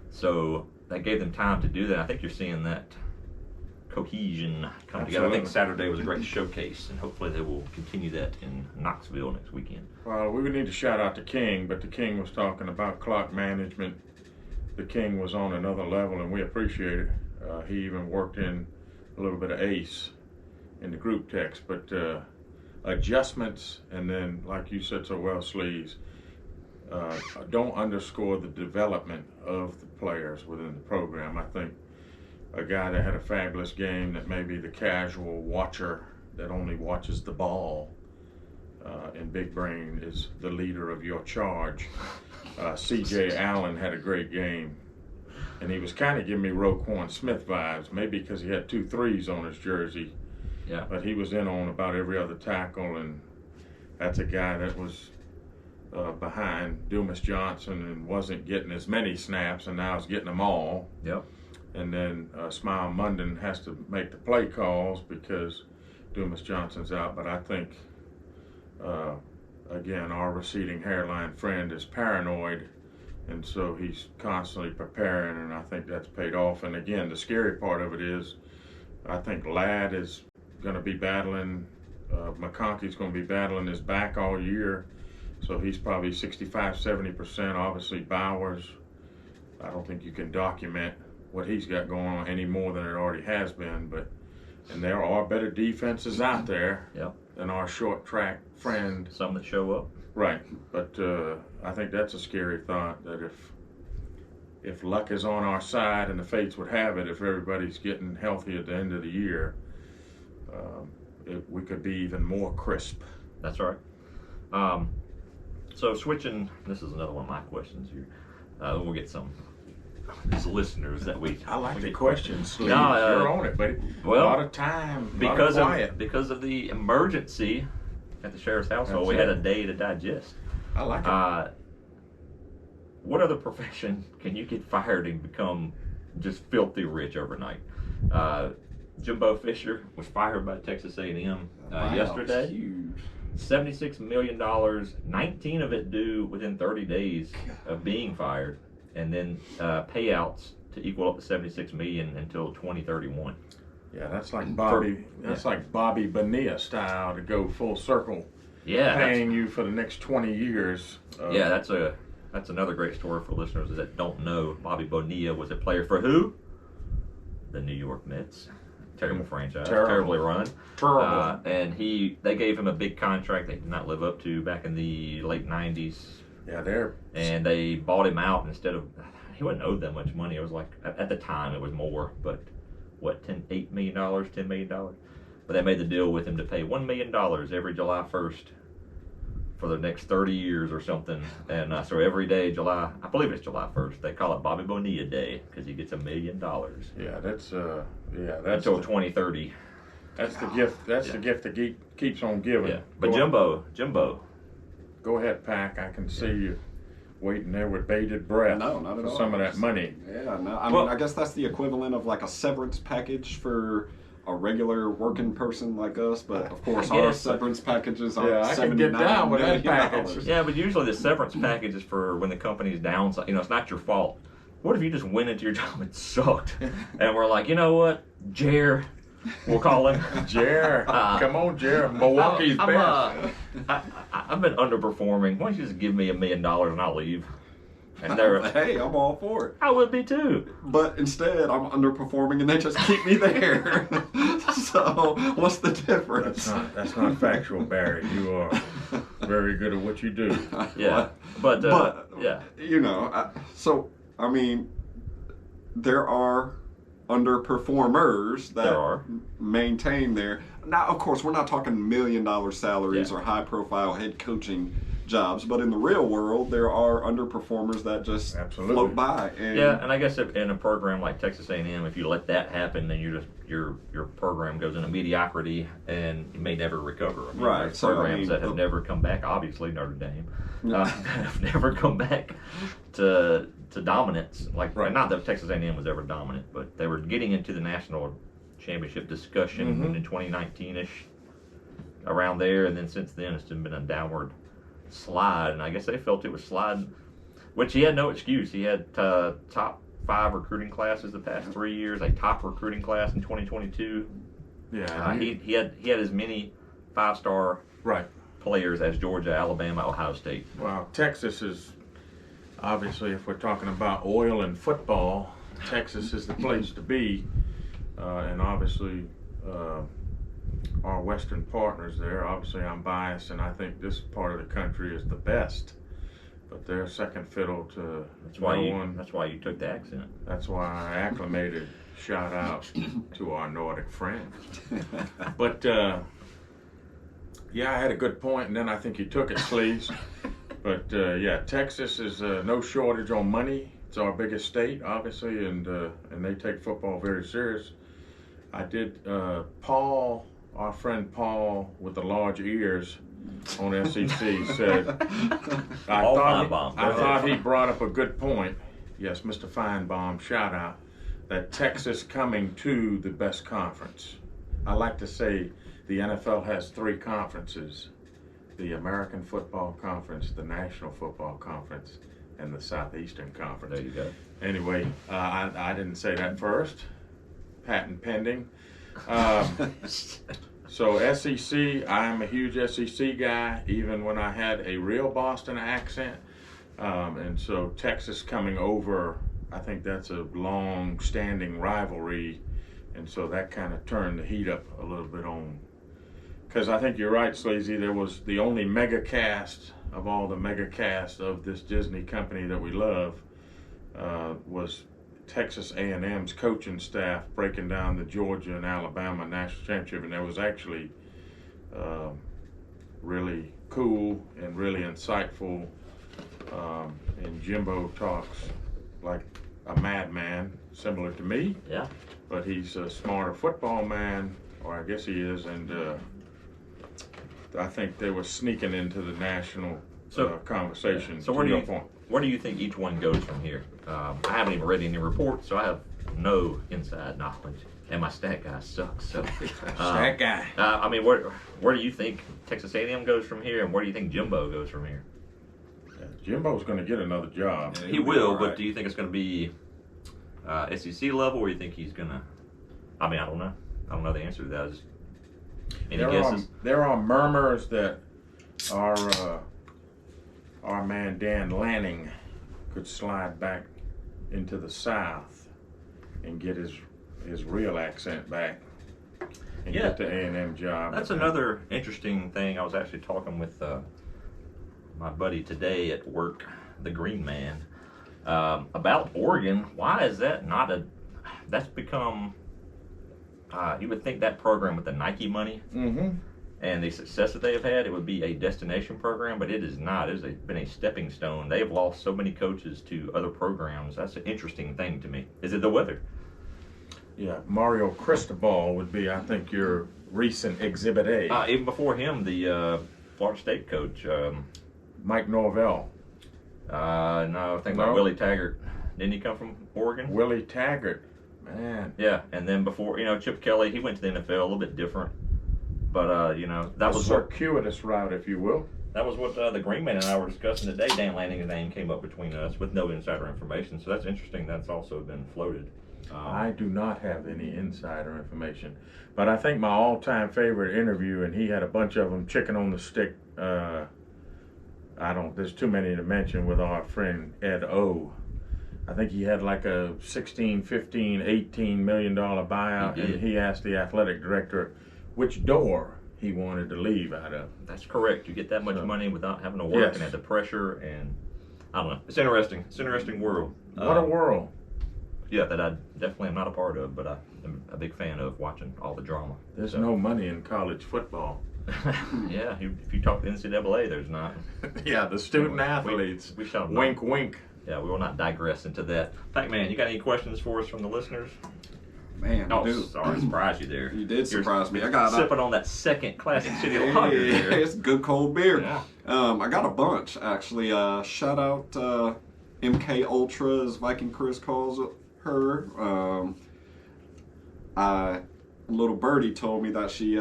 So that gave them time to do that. I think you're seeing that cohesion come together. I think Saturday was a great showcase, and hopefully they will continue that in Knoxville next weekend. Well, we would need to shout out to King, but the King was talking about clock management. The King was on another level, and we appreciate it. He even worked in a little bit of ace in the group text, but adjustments, and then, like you said so well, Sleeves, don't underscore the development of the players within the program. I think a guy that had a fabulous game that may be the casual watcher that only watches the ball in Big Brain is the leader of your charge. C.J. Allen had a great game, and he was kind of giving me Roquan Smith vibes, maybe because he had 2 threes on his jersey. Yeah. But he was in on about every other tackle, and that's a guy that was behind Dumas Johnson and wasn't getting as many snaps, and now is getting them all. Yep. And then Smile Munden has to make the play calls because Dumas Johnson's out. But I think, again, our receding hairline friend is paranoid, and so he's constantly preparing, and I think that's paid off. And again, the scary part of it is I think Ladd is going to be battling, McConkey's going to be battling his back all year, so he's probably 65-70%. Obviously Bowers, I don't think you can document what he's got going on any more than it already has been, and there are better defenses out there than our short track friend. Some that show up. Right, but I think that's a scary thought, that if luck is on our side and the fates would have it, if everybody's getting healthy at the end of the year, we could be even more crisp. That's right. So switching, this is another one of my questions here. We'll get some as listeners that I like the questions. You're on it, buddy. Well, a lot of time, because of the emergency at the sheriff's household, we had a day to digest. I like it. What other profession can you get fired and become just filthy rich overnight? Jimbo Fisher was fired by Texas A&M yesterday. Huge. $76 million, 19 of it due within 30 days of being fired, and then payouts to equal up to $76 million until 2031. Yeah, that's like like Bobby Bonilla style to go full circle. Yeah, paying you for the next 20 years. Yeah, that's another great story for listeners that don't know. Bobby Bonilla was a player for who? The New York Mets. Terrible franchise, terribly run. Terrible. And they gave him a big contract they did not live up to back in the late 90s. Yeah, and they bought him out instead of, he wasn't owed that much money. It was like, at the time it was more, but what, $10 million? But they made the deal with him to pay $1 million every July 1st for the next 30 years or something. And so every day, I believe it's July 1st, they call it Bobby Bonilla Day because he gets $1 million. Yeah, that's until 2030. That's the gift. That's the gift that keeps on giving. Yeah. But Jimbo. Go ahead, Pack. I can see you waiting there with bated breath. No, not at all. For some of that money. Yeah, no. I mean, I guess that's the equivalent of like a severance package for a regular working person like us, but of course our severance packages are I can get down with that package. Yeah, but usually the severance package is for when the company's downside. It's not your fault. What if you just went into your job and sucked, and we're like, you know what, Jer, we'll call him Jer. Come on, Jer. Milwaukee's best. I've been underperforming. Why don't you just give me $1 million and I'll leave? And hey, I'm all for it. I would be too. But instead, I'm underperforming, and they just keep me there. So, what's the difference? That's not factual, Barry. You are very good at what you do. Yeah, but yeah. So I mean, there are underperformers that maintain their. Now, of course, we're not talking $1 million salaries or high-profile head coaching jobs, but in the real world, there are underperformers that just float by. And I guess in a program like Texas A&M, if you let that happen, then your program goes into mediocrity and you may never recover. I mean, right. Programs that have never come back. Obviously, Notre Dame have never come back to dominance. Not that Texas A&M was ever dominant, but they were getting into the national championship discussion in 2019-ish, around there, and then since then it's been a downward slide, and I guess they felt it was sliding, which he had no excuse. He had top 5 recruiting classes the past 3 years, a top recruiting class in 2022. Yeah, he had as many 5-star players as Georgia, Alabama, Ohio State. Wow, Texas is obviously, if we're talking about oil and football, Texas is the place to be, and obviously our Western partners there. Obviously, I'm biased, and I think this part of the country is the best. But they're second fiddle to That's why you took the accent. That's why I acclimated. Shout out to our Nordic friends. But I had a good point, and then I think you took it, Sleezy. But Texas is no shortage on money. It's our biggest state, obviously, and they take football very serious. I did Paul. Our friend Paul with the large ears on SEC said, I thought he brought up a good point. Yes, Mr. Feinbaum, shout out, that Texas coming to the best conference. I like to say the NFL has 3 conferences: the American Football Conference, the National Football Conference, and the Southeastern Conference. There you go. Anyway, I didn't say that first. Patent pending. So SEC, I'm a huge SEC guy, even when I had a real Boston accent. And so Texas coming over, I think that's a long-standing rivalry. And so that kind of turned the heat up a little bit on. Because I think you're right, Sleezy, there was the only mega cast of all the mega cast of this Disney company that we love. was Texas A&M's coaching staff breaking down the Georgia and Alabama national championship, and that was actually really cool and really insightful. And Jimbo talks like a madman, similar to me. Yeah. But he's a smarter football man, or I guess he is, and I think they were sneaking into the national conversation. So where do you think each one goes from here? I haven't even read any reports, so I have no inside knowledge, and my stat guy sucks. So stat guy. I mean, where do you think Texas A&M goes from here, and where do you think Jimbo goes from here? Yeah, Jimbo's going to get another job. Yeah, he will, but do you think it's going to be SEC level, or do you think he's going to? I mean, I don't know. I don't know the answer to that. Any guesses? There are murmurs that our man Dan Lanning could slide back into the South and get his real accent back and get the A&M job. That's another interesting thing. I was actually talking with my buddy today at work, the Green Man, about Oregon. Why is that not that's become, you would think that program with the Nike money and the success that they have had, it would be a destination program, but it is not. It has been a stepping stone. They have lost so many coaches to other programs. That's an interesting thing to me. Is it the weather? Yeah, Mario Cristobal would be, I think, your recent Exhibit A. Even before him, the Florida State coach. Mike Norvell. No, I think like Willie Taggart. Didn't he come from Oregon? Willie Taggart, man. Yeah, and then before, Chip Kelly, he went to the NFL, a little bit different. But, that was a circuitous route, if you will. That was what the Green Man and I were discussing today. Dan Lanning's name came up between us with no insider information. So that's interesting. That's also been floated. I do not have any insider information. But I think my all-time favorite interview, and he had a bunch of them, chicken on the stick, there's too many to mention, with our friend Ed O. I think he had like a $16, $15, $18 million buyout, and he asked the athletic director which door he wanted to leave out of. That's correct. You get that much money without having to work and have the pressure, and I don't know. It's interesting. It's an interesting world. What a world. Yeah, that I definitely am not a part of, but I'm a big fan of watching all the drama. There's no money in college football. Yeah, if you talk to NCAA, there's not. Yeah, the student athletes. We shall wink, wink. Yeah, we will not digress into that. PackMan, you got any questions for us from the listeners? Man, I do. Sorry, I surprised you there. You did surprise me. I got sipping on that second Classic City Lager there. It's good cold beer. Yeah. I got a bunch actually. Shout out MK Ultra, as Viking Chris calls her. Little birdie told me that she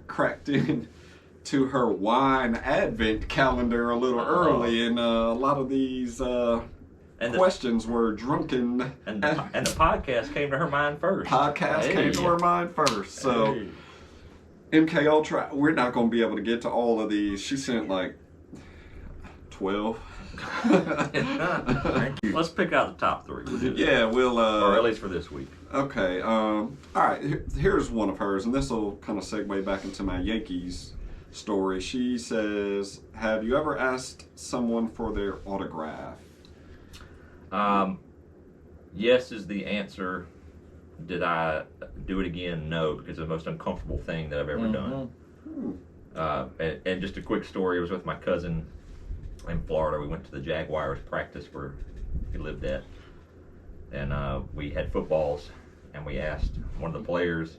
cracked into her wine advent calendar a little early, and a lot of these questions were drunken. And the podcast came to her mind first. Came to her mind first. So, MK Ultra, we're not going to be able to get to all of these. She sent like 12. Thank you. Let's pick out the top three. We'll do that. Yeah, we'll. Or at least for this week. Okay. All right. Here's one of hers, and this will kind of segue back into my Yankees story. She says, "Have you ever asked someone for their autograph?" Yes is the answer. Did I do it again? No, because it's the most uncomfortable thing that I've ever done. And just a quick story. I was with my cousin in Florida. We went to the Jaguars practice where he lived at, and we had footballs, and we asked one of the players,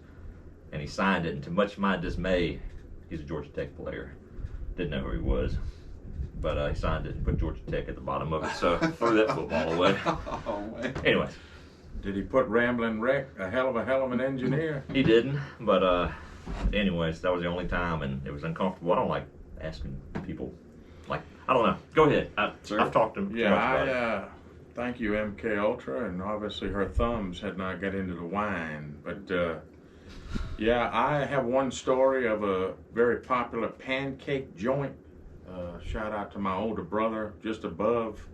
and he signed it, and to much of my dismay, he's a Georgia Tech player. Didn't know who he was, but he signed it and put Georgia Tech at the bottom of it, so threw that football away. Anyways. Did he put Ramblin' Wreck, a hell of an engineer? He didn't, but anyways, that was the only time, and it was uncomfortable. I don't like asking people, like, I don't know. Go ahead. I've talked to him. Yeah, thank you, MK Ultra, and obviously her thumbs had not got into the wine. But yeah, I have one story of a very popular pancake joint. Shout out to my older brother, just above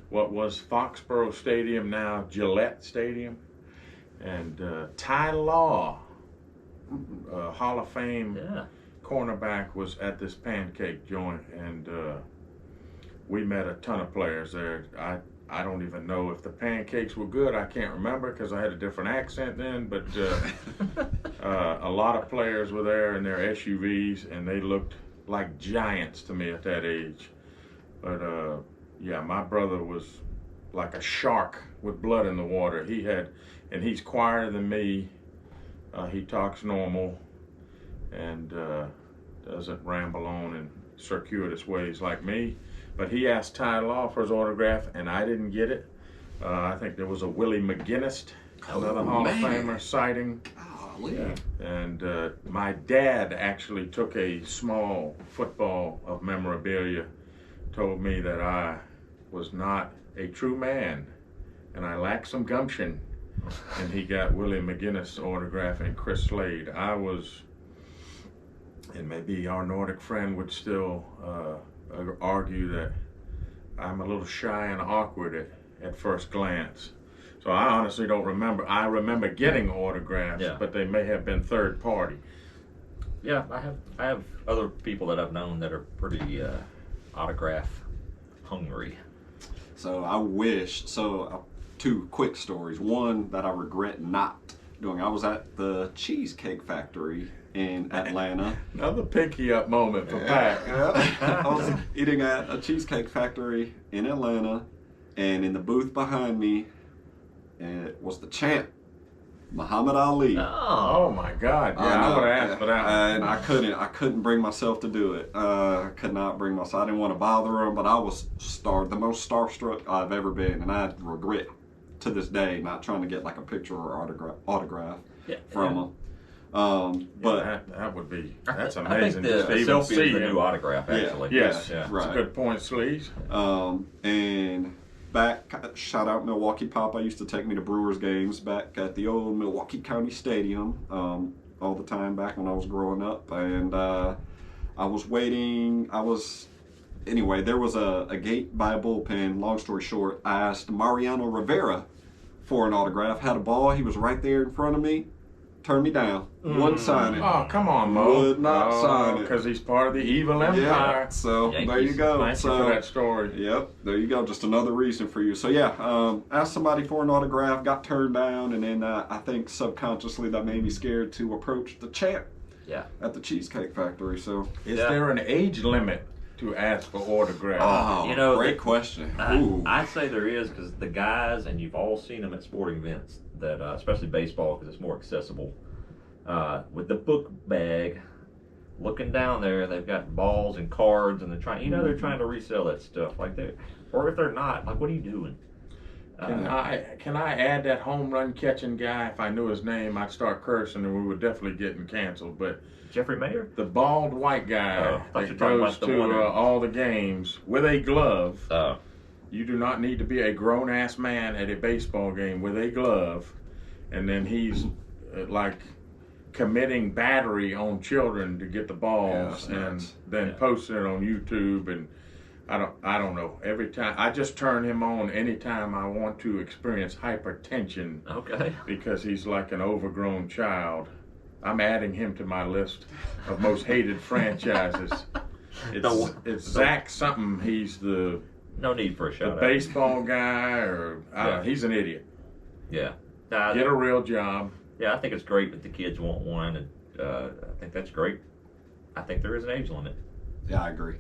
what was Foxborough Stadium, now Gillette Stadium. And Ty Law, Hall of Fame cornerback, was at this pancake joint, and we met a ton of players there. I don't even know if the pancakes were good. I can't remember because I had a different accent then. But a lot of players were there in their SUVs, and they looked like giants to me at that age. But yeah, my brother was like a shark with blood in the water. He's quieter than me. He talks normal and doesn't ramble on in circuitous ways like me. But he asked Ty Law for his autograph, and I didn't get it. I think there was a Willie McGinnis, another Hall of Famer sighting. Golly. Yeah. And my dad actually took a small football of memorabilia, told me that I was not a true man, and I lacked some gumption. And he got Willie McGinnis autograph and Chris Slade. I was, and maybe our Nordic friend would still argue that I'm a little shy and awkward at first glance. So I honestly don't remember. I remember getting autographs, but they may have been third party. Yeah, I have other people that I've known that are pretty autograph hungry. So I wish, two quick stories. One that I regret not doing. I was at the Cheesecake Factory in Atlanta. Another pinky up moment for Pack. I was eating at a Cheesecake Factory in Atlanta, and in the booth behind me was the champ, Muhammad Ali. Oh my God! Yeah, I would have asked for that one. And I couldn't bring myself to do it. I could not bring myself. I didn't want to bother him, but I was the most starstruck I've ever been, and I regret to this day not trying to get like a picture or autograph from him. But that would be amazing. I think the selfie is the new autograph, actually. Yes, right. That's a good point, Sleezy. And back, shout out Milwaukee Pop. I used to take me to Brewers games back at the old Milwaukee County Stadium all the time back when I was growing up. And I was waiting. Anyway, there was a gate by a bullpen. Long story short, I asked Mariano Rivera for an autograph. Had a ball. He was right there in front of me. Turned me down. Wouldn't sign it. Oh, come on, Mo. Would not sign it. Because he's part of the evil empire. Yeah, so Yankees. there you go. Thank you for that story. Yep, there you go. Just another reason for you. So yeah, asked somebody for an autograph, got turned down, and then I think subconsciously that made me scared to approach the champ at the Cheesecake Factory. So is there an age limit to ask for autographs? Oh, great question. I'd say there is, because the guys, and you've all seen them at sporting events, that especially baseball, because it's more accessible, with the book bag, looking down there, they've got balls and cards, and they're trying to resell that stuff. Or if they're not, like, what are you doing? Can I add that home run catching guy? If I knew his name, I'd start cursing, and we would definitely get him canceled. But Jeffrey Mayer, the bald white guy that goes to all the games with a glove. You do not need to be a grown-ass man at a baseball game with a glove, and then he's like committing battery on children to get the balls, and then posting it on YouTube. And I don't know. Every time I just turn him on anytime I want to experience hypertension. Okay. Because he's like an overgrown child. I'm adding him to my list of most hated franchises. It's Zach something. He's the no need for a shout out. Baseball guy, or I don't know, he's an idiot. Yeah. Get a real job. Yeah, I think it's great that the kids want one, and I think that's great. I think there is an age limit. Yeah, I agree.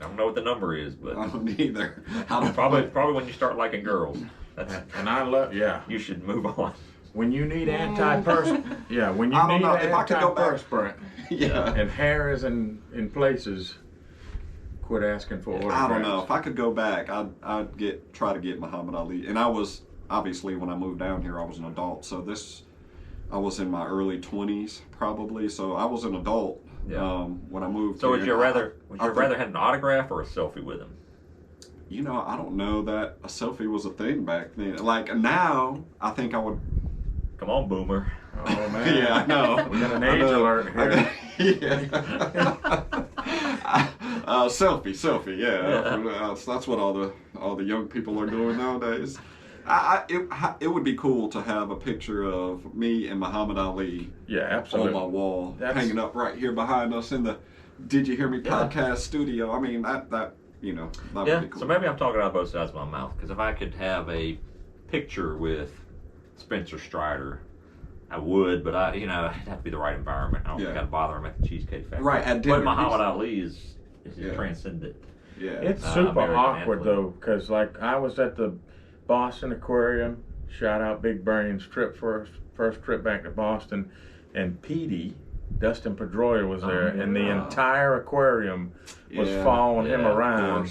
I don't know what the number is, but I don't either. Probably when you start liking girls. And I love you should move on. When you need antiperspirant, when you need antiperspirant, and hair is in places, quit asking for autographs. I don't know. If I could go back, I'd try to get Muhammad Ali. And I was, obviously, when I moved down here, I was an adult. So I was in my early 20s probably. So I was an adult when I moved. So here. would you rather had an autograph or a selfie with him? You know, I don't know that a selfie was a thing back then. Like now, I think I would. Come on, Boomer. Oh man. Yeah, I know. We got an age alert here. Selfie. Yeah. That's what all the young people are doing nowadays. It would be cool to have a picture of me and Muhammad Ali. Yeah, absolutely. On my wall, hanging up right here behind us in the Did You Hear Me podcast studio. I mean, you know, that Yeah, would be cool. so maybe I'm talking out both sides of my mouth, because if I could have a picture with Spencer Strider, I would, but it'd have to be the right environment. I don't think I'd bother him at the Cheesecake Factory. Right, at dinner. But Muhammad Ali is transcendent. Yeah. It's super American awkward athlete. though, because like I was at the Boston Aquarium. Shout out Big Brain's first trip back to Boston, and Petey, Dustin Pedroia was there, and the entire aquarium was following him around.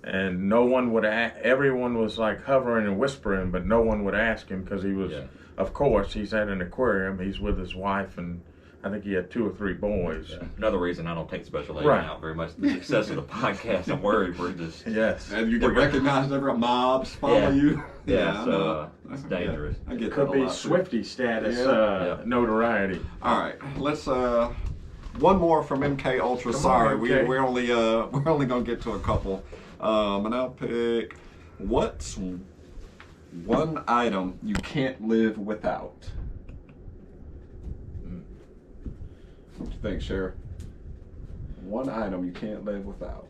And no one would. Everyone was like hovering and whispering, but no one would ask him because he was. Yeah. Of course, he's at an aquarium. He's with his wife, and I think he had 2 or 3 boys. Yeah. Another reason I don't take special aid out very much. The success of the podcast, I'm worried we're just and you get recognized. Every mobs follow you. Yeah, so that's dangerous. I get Could that be a lot, Swifty status notoriety. All right, let's one more from MK Ultra. Sorry, we're only gonna get to a couple. And I'll pick, what's one item you can't live without? What you think, Sheriff? One item you can't live without.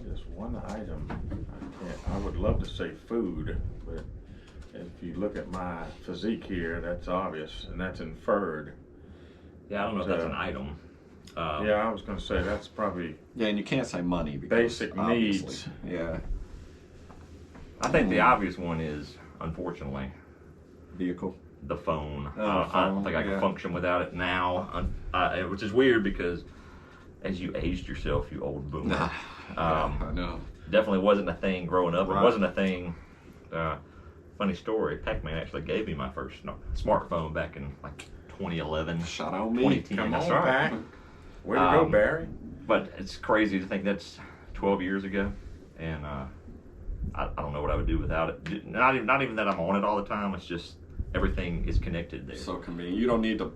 Just one item. I would love to say food, but if you look at my physique here, that's obvious, and that's inferred. Yeah, I don't know if that's an item. I was going to say that's probably... Yeah, and you can't say money because basic needs. Yeah. I think the obvious one is, unfortunately, vehicle. The phone. I don't think I can function without it now, which is weird because as you aged yourself, you old boomer. I know. Definitely wasn't a thing growing up. Right. It wasn't a thing. Funny story, PackMan actually gave me my first smartphone back in like 2011. Shout out me. 2010. Come on, right. Pack. Way to go, Barry. But it's crazy to think that's 12 years ago, and I don't know what I would do without it. Not even that I'm on it all the time. It's just everything is connected there. So convenient. You don't need to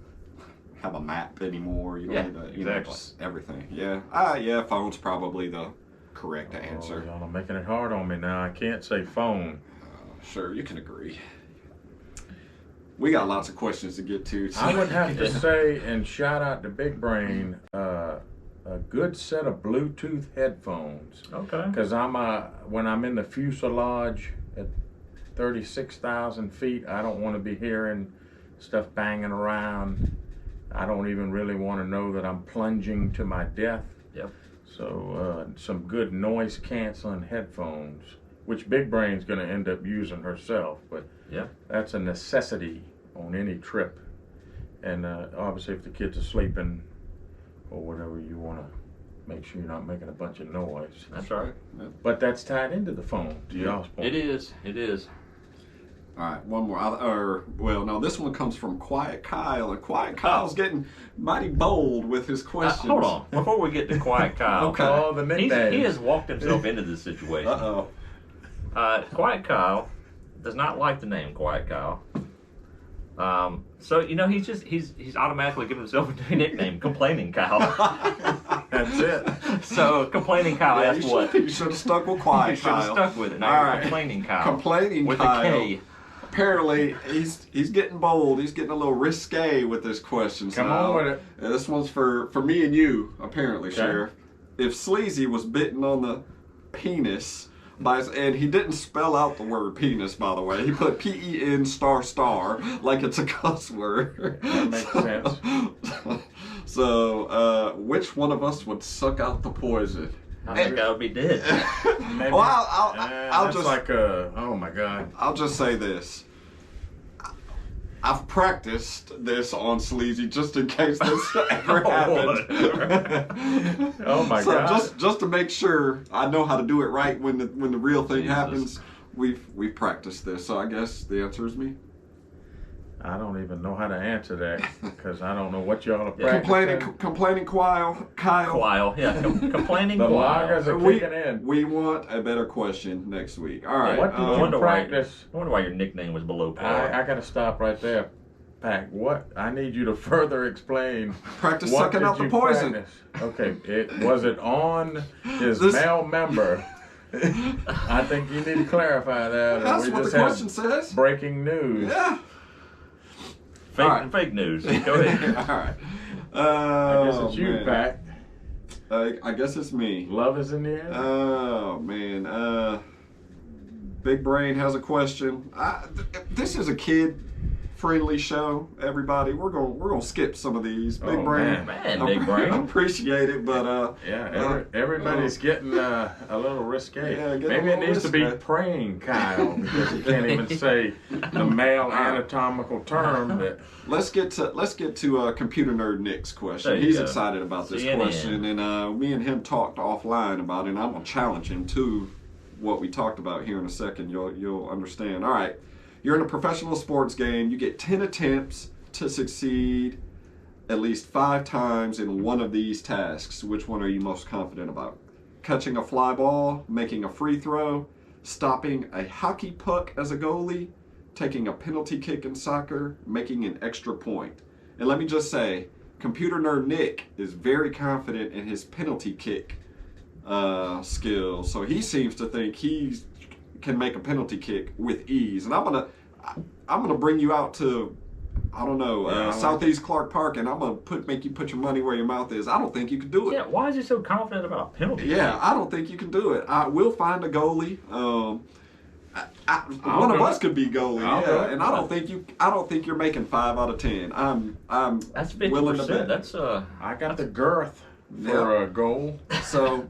have a map anymore. You don't need to, exactly. Everything. Phone's probably the correct answer. Y'all are making it hard on me now. I can't say phone. Sure, you can agree. We got lots of questions to get to. I would have to say, and shout out to Big Brain, a good set of Bluetooth headphones. Okay. Because when I'm in the fuselage at 36,000 feet, I don't want to be hearing stuff banging around. I don't even really want to know that I'm plunging to my death. Yep. So some good noise canceling headphones, which Big Brain's going to end up using herself, but that's a necessity on any trip. And obviously if the kids are sleeping or whatever, you want to make sure you're not making a bunch of noise. That's right. Yeah. But that's tied into the phone, to y'all's point. It is. All right, one more. This one comes from Quiet Kyle, and Quiet Kyle's getting mighty bold with his questions. Hold on, before we get to Quiet Kyle. Okay. Oh, the nickname. He has walked himself into this situation. Quiet Kyle does not like the name Quiet Kyle. So he's automatically given himself a new nickname, Complaining Kyle. That's it. So Complaining Kyle asked what? You should have stuck with Quiet You should have Kyle. stuck with it. Now All you're right. Complaining Kyle. Complaining with Kyle. a K. Apparently, he's getting bold. He's getting a little risque with this question. Come on with it. This one's for me and you, apparently, Sheriff. If Sleezy was bitten on the penis, and he didn't spell out the word penis, by the way. He put PEN * like it's a cuss word. That makes sense. So, which one of us would suck out the poison? I think I would be dead. Maybe. Well, I'll just like oh my God. I'll just say this. I've practiced this on Sleezy just in case this ever happened. Oh my God. So just to make sure I know how to do it right when the real thing happens, we've practiced this. So I guess the answer is me. I don't even know how to answer that because I don't know what y'all are practicing. Complaining Kyle. Complaining The Kyle. loggers are kicking in. We want a better question next week. All right. What did you practice? I wonder why your nickname was below par. I got to stop right there, Pack. What? I need you to further explain. Practice what sucking did out the you poison. Practice? Okay. Was it on his male member? I think you need to clarify that. That's what the question says. Breaking news. Yeah. Fake news. Go ahead. All right. I guess it's you, man. Pat. I guess it's me. Love is in the air. Oh man. Big Brain has a question. This is a kid-friendly show. Everybody, we're gonna skip some of these. Big Brain, man, Big Brain. I appreciate it, but everybody's getting a little risque. Yeah, maybe it needs to be praying Kyle because you can't even say the male anatomical term. That let's get to computer nerd Nick's question. He's excited about this question, and me and him talked offline about it. And I'm gonna challenge him to what we talked about here in a second. You'll understand. All right, you're in a professional sports game. You get 10 attempts to succeed at least 5 times in one of these tasks. Which one are you most confident about? Catching a fly ball, making a free throw, stopping a hockey puck as a goalie, taking a penalty kick in soccer, making an extra point. And let me just say, computer nerd Nick is very confident in his penalty kick skills, so he seems to think he can make a penalty kick with ease. And I'm gonna bring you out to, I don't know, Southeast Clark Park, and I'm gonna make you put your money where your mouth is. I don't think you can do it. Yeah, why is he so confident about penalty? Yeah, I don't think you can do it. I will find a goalie. One of us could be goalie. And I don't think you're making 5 out of 10. That's 50%. Willing to bet. That's I got the girth for a goal. So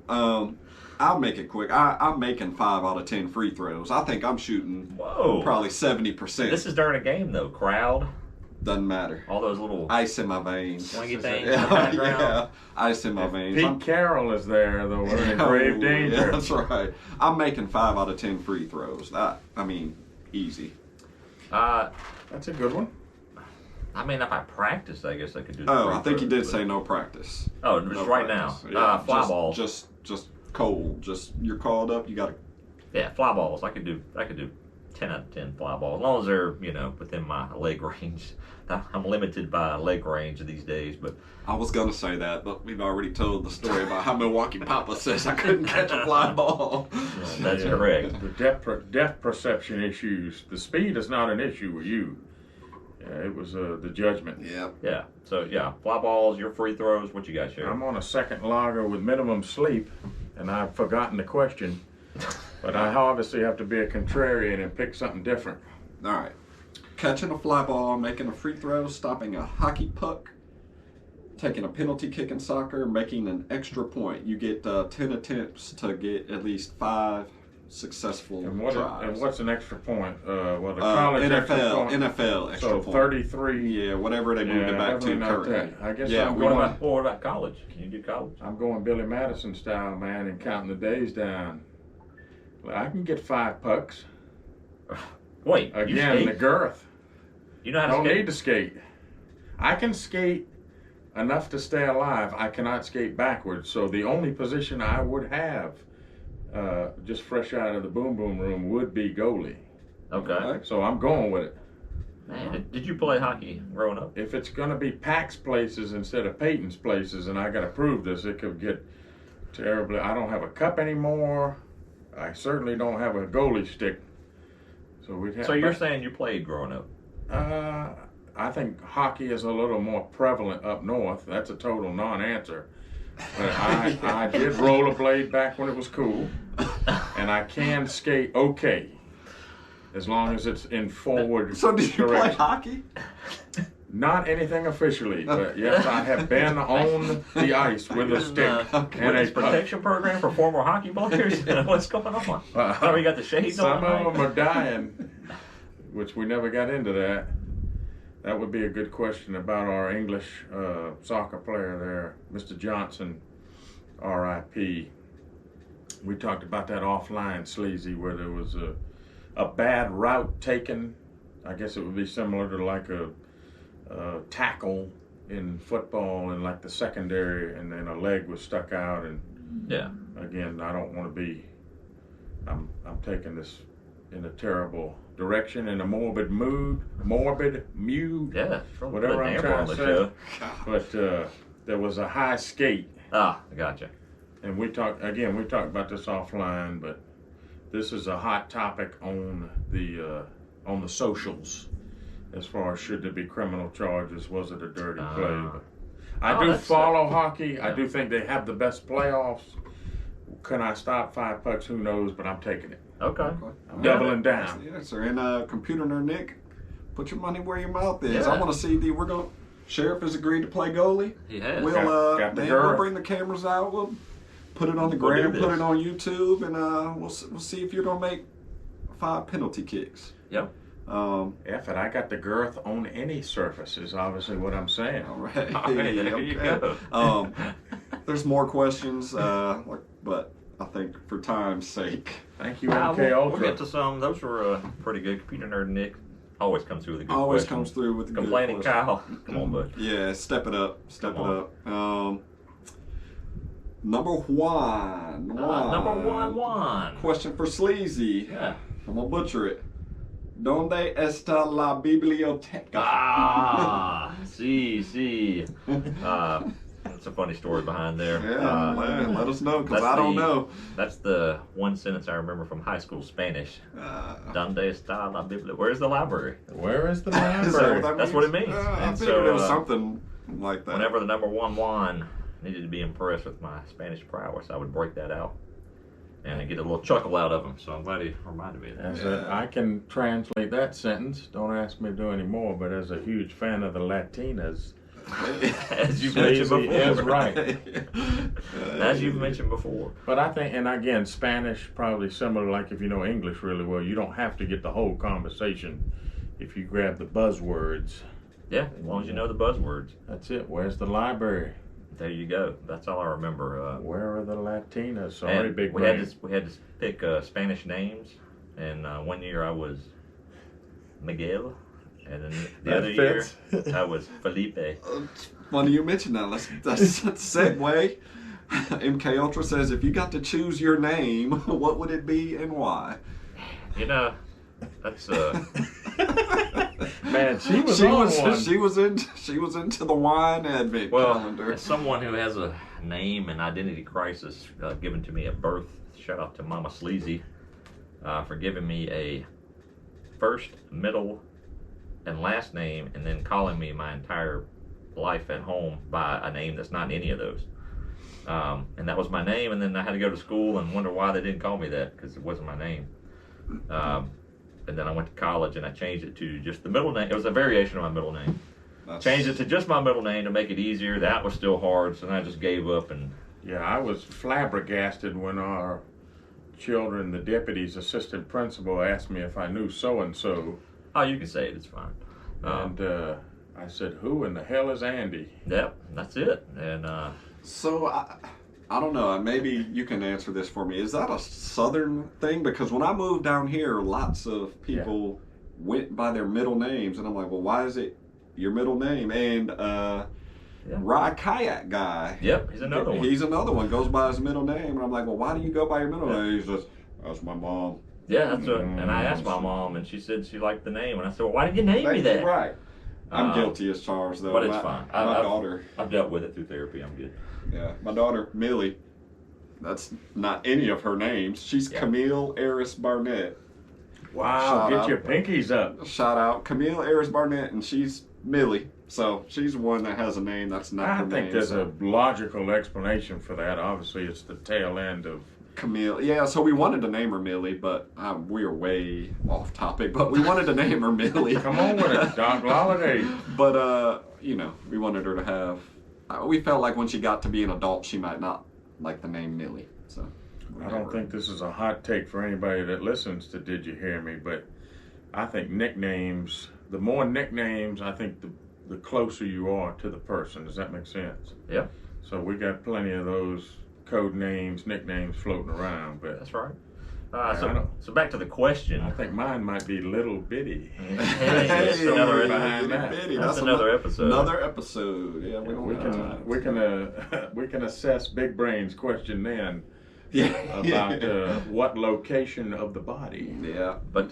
I'll make it quick. I'm making 5 out of 10 free throws. I think I'm shooting probably 70%. This is during a game though. Crowd. Doesn't matter. All those little ice in my veins. Swingy things. Yeah, ice in my veins. Pete Carroll is there, though. We're in grave danger. Yeah, that's right. I'm making 5 out of 10 free throws. I mean, easy. That's a good one. I mean, if I practiced, I guess I could do. I think you did say no practice. Oh, just no right practice. now. Fly balls. Just cold. Just you're called up. You got to. Yeah, fly balls. I could do 10 out of 10 fly balls, as long as they're within my leg range. I'm limited by leg range these days, but I was gonna say that, but we've already told the story about how Milwaukee Papa says I couldn't catch a fly ball. That's correct. The depth perception issues. The speed is not an issue with you. Yeah, it was the judgment. Yeah. Yeah. So fly balls, your free throws. What you got, Sheriff? I'm on a second lager with minimum sleep, and I've forgotten the question. But I obviously have to be a contrarian and pick something different. All right. Catching a fly ball, making a free throw, stopping a hockey puck, taking a penalty kick in soccer, making an extra point. You get 10 attempts to get at least 5 successful tries. And what's an extra point? The college NFL extra point. So 33. Yeah, whatever they moved it back to currently. I guess I'm going. What about college? Can you do college? I'm going Billy Madison style, man, and counting the days down. I can get 5 pucks. Wait, again, the girth. You know how to skate? Don't need to skate. I can skate enough to stay alive. I cannot skate backwards. So the only position I would have, just fresh out of the boom boom room, would be goalie. Okay. So I'm going with it. Man, did you play hockey growing up? If it's going to be Pack's places instead of Peyton's places, and I got to prove this, it could get terribly. I don't have a cup anymore. I certainly don't have a goalie stick. So we'd have. So you're saying you played growing up? I think hockey is a little more prevalent up north. That's a total non-answer. But I did rollerblade back when it was cool, and I can skate okay, as long as it's in forward. So did you play hockey? Not anything officially, but yes, I have been on the ice with a stick and a protection program for former hockey players. What's going on? Oh, we got the shades on. Some of them are dying, which we never got into that. That would be a good question about our English soccer player there, Mr. Johnson, R.I.P. We talked about that offline, Sleezy, where there was a bad route taken. I guess it would be similar to like a tackle in football in like the secondary, and then a leg was stuck out. And again, I don't want to be. I'm taking this in a terrible direction, in a morbid mood. Yeah, whatever I'm trying to say. But there was a high skate. Ah, gotcha. And we talked about this offline, but this is a hot topic on the socials. As far as should there be criminal charges, was it a dirty play? But I do follow hockey. I do think they have the best playoffs. Can I stop $5? Who knows? But I'm taking it. Okay. I'm doubling down. Yes, sir. And Computer Nerd Nick, put your money where your mouth is. Yeah. I want to see we're going to, Sheriff has agreed to play goalie. He has. We'll bring the cameras out. We'll put it on the gram, put it on YouTube, and we'll see if you're going to make 5 penalty kicks. Yep. If I got the girth on any surface is obviously what I'm saying. All right. There you go. There's more questions, but I think for time's sake. Thank you, MK Ultra. We'll get to some. Those were pretty good. Computer Nerd Nick always comes through with a good Always question. comes through with a Complaining good question. Kyle. Come on, bud. Yeah, step it up. Step it up. Number one. Number one. Question for Sleezy. Yeah. I'm going to butcher it. ¿Dónde está la biblioteca? Sí. That's a funny story behind there. Yeah, let us know, because I don't know. That's the one sentence I remember from high school Spanish. ¿Dónde está la biblioteca? Where's the library? Where is the library? That's what it means. I figured it was something like that. Whenever the number one Juan needed to be impressed with my Spanish prowess, I would break that out. And I get a little chuckle out of him, so I'm glad he reminded me of that. I can translate that sentence. Don't ask me to do any more, but as a huge fan of the Latinas, as you've mentioned before. Is right. As you've mentioned before. But I think, and again, Spanish probably similar, like if you know English really well, you don't have to get the whole conversation if you grab the buzzwords. Yeah, as long as you know the buzzwords. That's it. Where's the library? There you go. That's all I remember. Where are the Latinas? Sorry, big we brain. had to pick Spanish names, and one year I was Miguel, and then the other year I was Felipe. Funny you mentioned that. That's a segue. MK Ultra says, if you got to choose your name, what would it be and why? You know, that's Man, she was into the wine advent calendar. As someone who has a name and identity crisis given to me at birth, shout out to Mama Sleezy for giving me a first, middle, and last name, and then calling me my entire life at home by a name that's not any of those. And that was my name, and then I had to go to school and wonder why they didn't call me that, because it wasn't my name. And then I went to college and I changed it to just the middle name. It was a variation of my middle name. Changed it to just my middle name to make it easier. That was still hard, so then I just gave up. And yeah, I was flabbergasted when our children, the deputy's assistant principal, asked me if I knew so-and-so. Oh, you can say it. It's fine. And I said, who in the hell is Andy? Yep, that's it. And so I don't know. Maybe you can answer this for me. Is that a Southern thing? Because when I moved down here, lots of people went by their middle names, and I'm like, well, why is it your middle name? And Rye Kayak Guy. Yep, he's another one. He's another one. Goes by his middle name, and I'm like, well, why do you go by your middle name? He says, that's my mom. Yeah, that's and I asked my mom, and she said she liked the name, and I said, well, why did you name me that? Right. I'm guilty as charged, though. But it's fine. My daughter. I've dealt with it through therapy. I'm good. Yeah, my daughter, Millie, that's not any of her names. She's Camille Eris Barnett. Wow, get your pinkies up. Shout out. Camille Eris Barnett, and she's Millie. So she's one that has a name that's not her name. I think there's a logical explanation for that. Obviously, it's the tail end of Camille. Yeah, so we wanted to name her Millie, but we are way off topic. But we wanted to name her Millie. Come on with it, Doc Holiday. But, we wanted her to have... we felt like when she got to be an adult, she might not like the name Millie. So I don't think this is a hot take for anybody that listens to Did You Hear Me, but I think nicknames, the more nicknames, I think the closer you are to the person. Does that make sense? Yeah. So we got plenty of those code names, nicknames floating around. But that's right. So back to the question. I think mine might be Little Bitty. That's another episode. Another episode. Yeah, we can assess Big Brain's question then. Yeah. About what location of the body. Yeah. But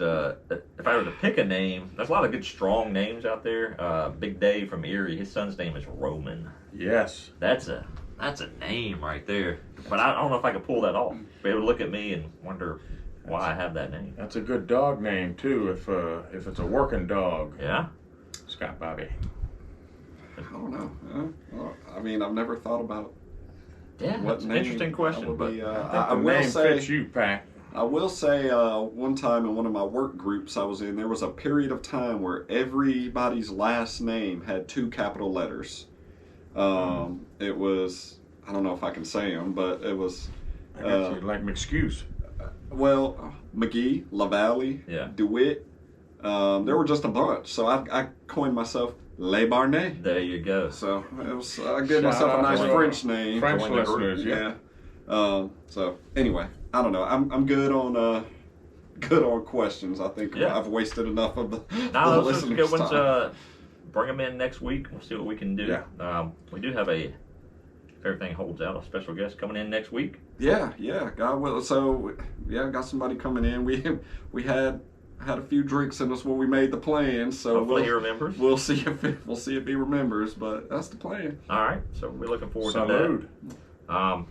if I were to pick a name, there's a lot of good strong names out there. Big Dave from Erie, his son's name is Roman. Yes. That's a name right there. But I don't know if I could pull that off. Be able to look at me and wonder why I have that name. That's a good dog name too. If it's a working dog. Yeah. Scott Bobby. I don't know. Well, I mean, I've never thought about. Yeah, that's an interesting question. But I will say, fits you, Pack. I will say, one time in one of my work groups I was in, there was a period of time where everybody's last name had 2 capital letters. It was, I don't know if I can say them, but it was. I got you, like McScuse. Well, McGee, LaValle, DeWitt. There were just a bunch, so I coined myself Le Barnet. There you go. So it was, I gave myself a nice French name. French listeners, yeah. So anyway, I don't know. I'm good on questions. I think I've wasted enough of the those are good ones. time. Bring them in next week. We'll see what we can do. Yeah. We do have if everything holds out, a special guest coming in next week. Yeah. God will. So got somebody coming in. We had a few drinks in us when we made the plan, so hopefully he remembers. We'll see if he remembers, but that's the plan. All right, so we're looking forward to that.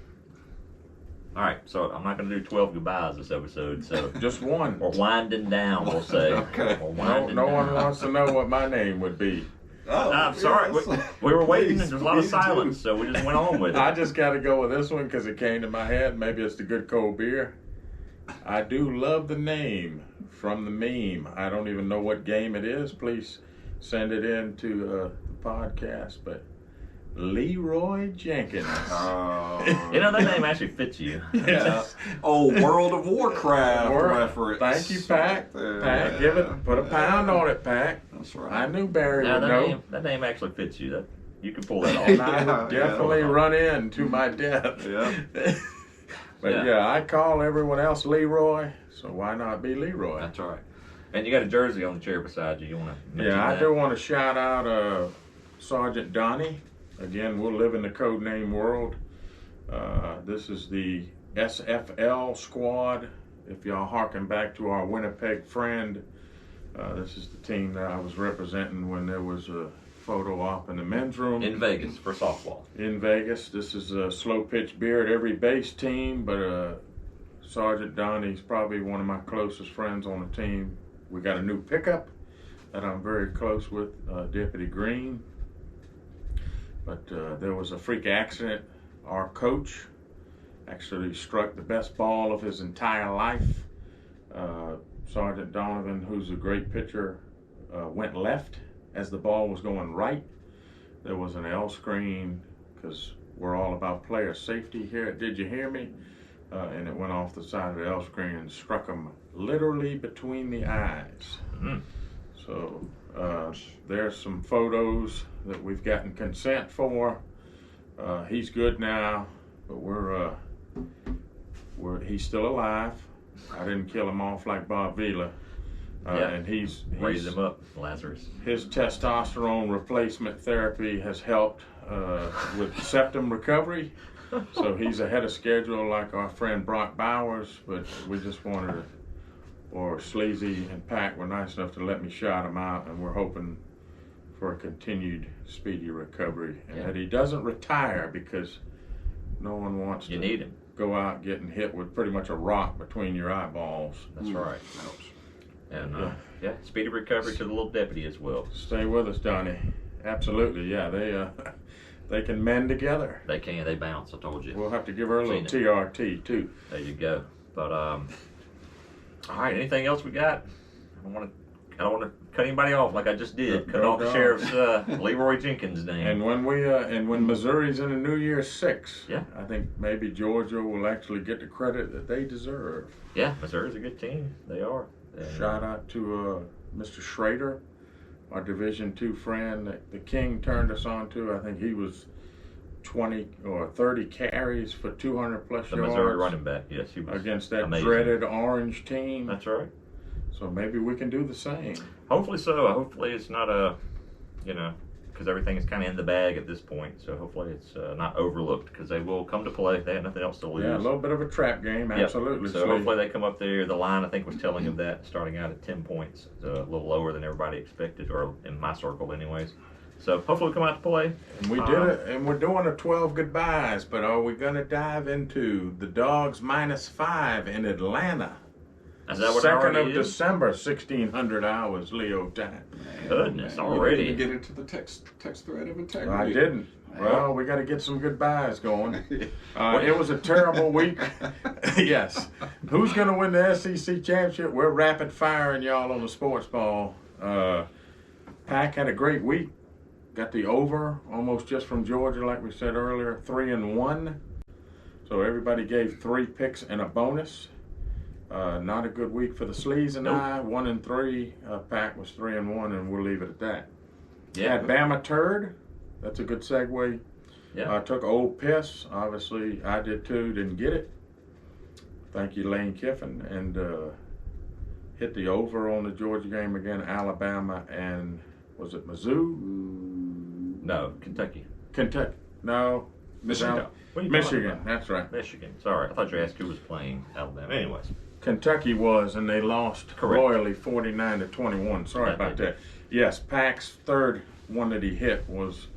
All right, so I'm not going to do 12 goodbyes this episode, so just one. We're winding down, we'll say. Okay. No one wants to know what my name would be. Oh, I'm sorry. We were waiting, and there's a lot of silence, so we just went on with it. I just got to go with this one because it came to my head. Maybe it's the good cold beer. I do love the name from the meme. I don't even know what game it is. Please send it in to the podcast. But Leroy Jenkins. That name actually fits you. Yeah. World of Warcraft reference. Thank you, Pack. Pack, put a pound on it, Pack. That's right. I knew Barry would know. That name actually fits you. You can pull that off. And I would definitely run into my death. Yeah. But I call everyone else Leroy, so why not be Leroy? That's right. And you got a jersey on the chair beside you. You want to mention that? I do want to shout out Sergeant Donnie. Again, we'll live in the code name world. This is the SFL squad. If y'all harken back to our Winnipeg friend, this is the team that I was representing when there was a photo op in the men's room. In Vegas for softball. In Vegas. This is a slow pitch beer at every base team, but Sergeant Donnie's probably one of my closest friends on the team. We got a new pickup that I'm very close with, Deputy Green. But there was a freak accident. Our coach actually struck the best ball of his entire life. Sergeant Donovan, who's a great pitcher, went left as the ball was going right. There was an L screen because we're all about player safety here. Did you hear me? And it went off the side of the L screen and struck him literally between the eyes. Mm-hmm. So there's some photos that we've gotten consent for. He's good now, but he's still alive. I didn't kill him off like Bob Vila. And he's raised him up, Lazarus. His testosterone replacement therapy has helped with septum recovery. So he's ahead of schedule like our friend Brock Bowers, but we just wanted to, or Sleezy and Pack were nice enough to let me shout him out, and we're hoping for a continued speedy recovery and that he doesn't retire because no one wants to need him. Go out getting hit with pretty much a rock between your eyeballs. That's right. And speedy recovery to the little deputy as well. Stay with us, Donnie. Absolutely, they can mend together. They can. They bounce. I told you. We'll have to give her a little TRT too. There you go. But all right. Anything else we got? I don't want to cut anybody off like I just did. Cut off the sheriff's Leroy Jenkins name. And when Missouri's in a New Year's 6, I think maybe Georgia will actually get the credit that they deserve. Yeah, Missouri's a good team. They are. And, shout out to Mr. Schrader, our Division II friend that the King turned us on to. I think he was 20 or 30 carries for 200 plus yards. The Missouri running back, yes, he was against that amazing. dreaded orange team. That's right. So maybe we can do the same. Hopefully so. Hopefully it's not because everything is kind of in the bag at this point. So hopefully it's not overlooked because they will come to play. They have nothing else to lose. Yeah, a little bit of a trap game, absolutely. So hopefully they come up there. The line, I think, was telling them that starting out at 10 points. It's a little lower than everybody expected, or in my circle anyways. So hopefully we come out to play. And we did it, and we're doing a 12 goodbyes, but are we going to dive into the Dogs -5 in Atlanta? Is that what 2nd it of is? December, 1600 hours, Leo time. Goodness, Man, already. You didn't get into the text thread of integrity. I didn't. Well, we got to get some good buys going. It was a terrible week. Yes. Who's going to win the SEC championship? We're rapid firing y'all on the sports ball. Pack had a great week. Got the over almost just from Georgia, like we said earlier, 3-1. So everybody gave 3 picks and a bonus. Not a good week for the Sleezy and I. 1-3. Pack was 3-1, and we'll leave it at that. Yeah. Had Bama Turd. That's a good segue. Yeah. Took Old Piss. Obviously, I did too. Didn't get it. Thank you, Lane Kiffin. And hit the over on the Georgia game again. Alabama and, was it Mizzou? No, Kentucky. Kentucky. No. Michigan. Michigan. That's right. Michigan. Sorry, I thought you asked who was playing Alabama. Anyways. Kentucky was, and they lost royally 49-21. Sorry about that. Yes, Pack's third one that he hit was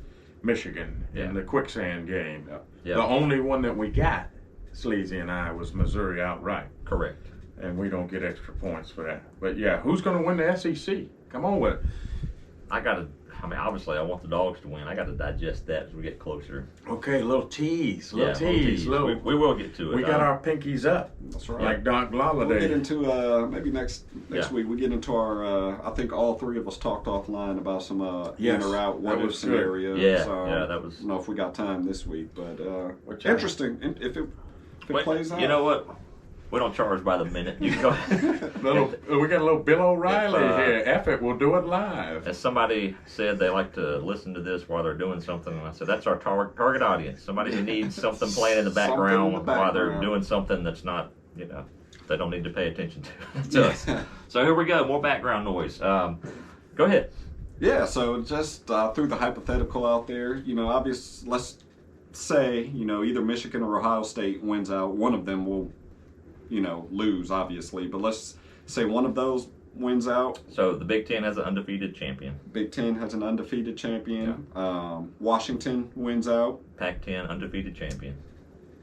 Michigan in the quicksand game. Yeah. The only one that we got, Sleezy and I, was Missouri outright. Correct. And we don't get extra points for that. But yeah, who's going to win the SEC? Come on with it. Obviously, I want the dogs to win. I got to digest that as we get closer. Okay, little tease. Little tease. We will get to it. We got our pinkies up. That's right. Like Doc Lolliday. We'll get into maybe next week. We get into our. I think all 3 of us talked offline about some in or out what if scenarios. Yeah, that was. I don't know if we got time this week, but interesting. If it plays out. You know what? We don't charge by the minute. You can go. We got a little Bill O'Reilly here. F it, we'll do it live. As somebody said, they like to listen to this while they're doing something, and I said that's our target audience. Somebody who needs something playing in the background while they're doing something that's not, they don't need to pay attention to. That's us. So here we go. More background noise. Go ahead. Yeah. So just threw the hypothetical out there. Let's say either Michigan or Ohio State wins out. One of them will lose, obviously, but let's say one of those wins out. So the Big Ten has an undefeated champion. Big Ten has an undefeated champion. Yeah. Washington wins out. Pac-10 undefeated champion.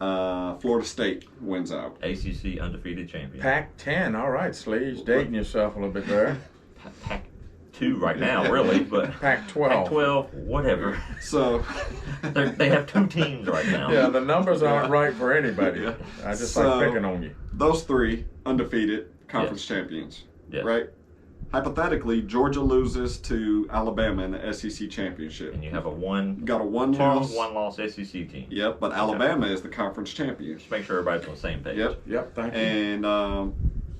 Florida State wins out. ACC undefeated champion. Pac-10, all right, Sleeves, dating yourself a little bit there. Pac-2 right now, really, but Pac-12. Pac-12, whatever. So they have 2 teams right now. Yeah, the numbers aren't right for anybody. I just like picking on you. Those 3 undefeated conference champions, yes. Right? Hypothetically, Georgia loses to Alabama in the SEC championship. And you have a got a one-loss SEC team. Yep, but Alabama is the conference champion. Just make sure everybody's on the same page. Yep, thank you. And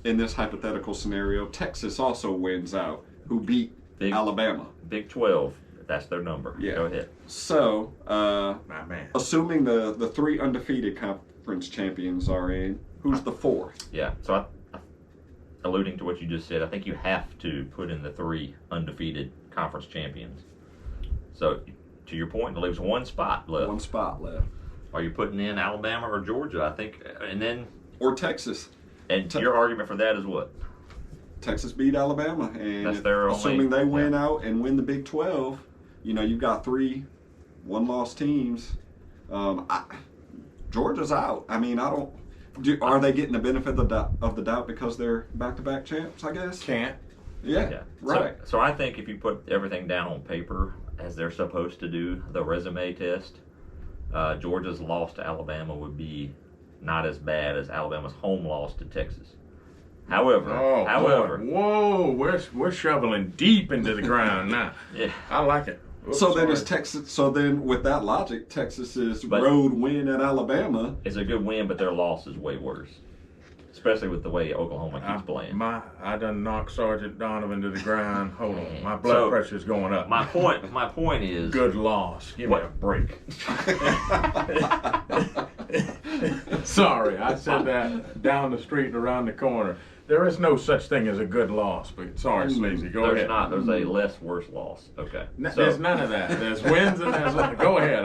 in this hypothetical scenario, Texas also wins out, who beat Alabama. Big 12, that's their number. Yeah. Go ahead. So, my man. Assuming the 3 undefeated conference champions are in, who's the 4th? Yeah, so alluding to what you just said, I think you have to put in the 3 undefeated conference champions. So, to your point, it leaves 1 spot left. 1 spot left. Are you putting in Alabama or Georgia? I think, and then... Or Texas. And your argument for that is what? Texas beat Alabama, and that's their assuming they win out and win the Big 12, you've got 3 one-loss teams. Georgia's out. I mean, are they getting the benefit of the doubt because they're back-to-back champs, I guess? Can't. Yeah. Right. So I think if you put everything down on paper as they're supposed to do, the resume test, Georgia's loss to Alabama would be not as bad as Alabama's home loss to Texas. However, whoa, we're shoveling deep into the ground now. Yeah, I like it. Oops, then with that logic, Texas's road win at Alabama is a good win, but their loss is way worse, especially with the way Oklahoma keeps playing. I done knocked Sergeant Donovan to the ground. Hold on, my blood pressure's going up. My point is good loss. Give me a break. Sorry, I said that down the street and around the corner. There is no such thing as a good loss, but sorry, Sleazy, go ahead. There's not. There's a worse loss. Okay. There's none of that. There's wins and there's nothing. Go ahead.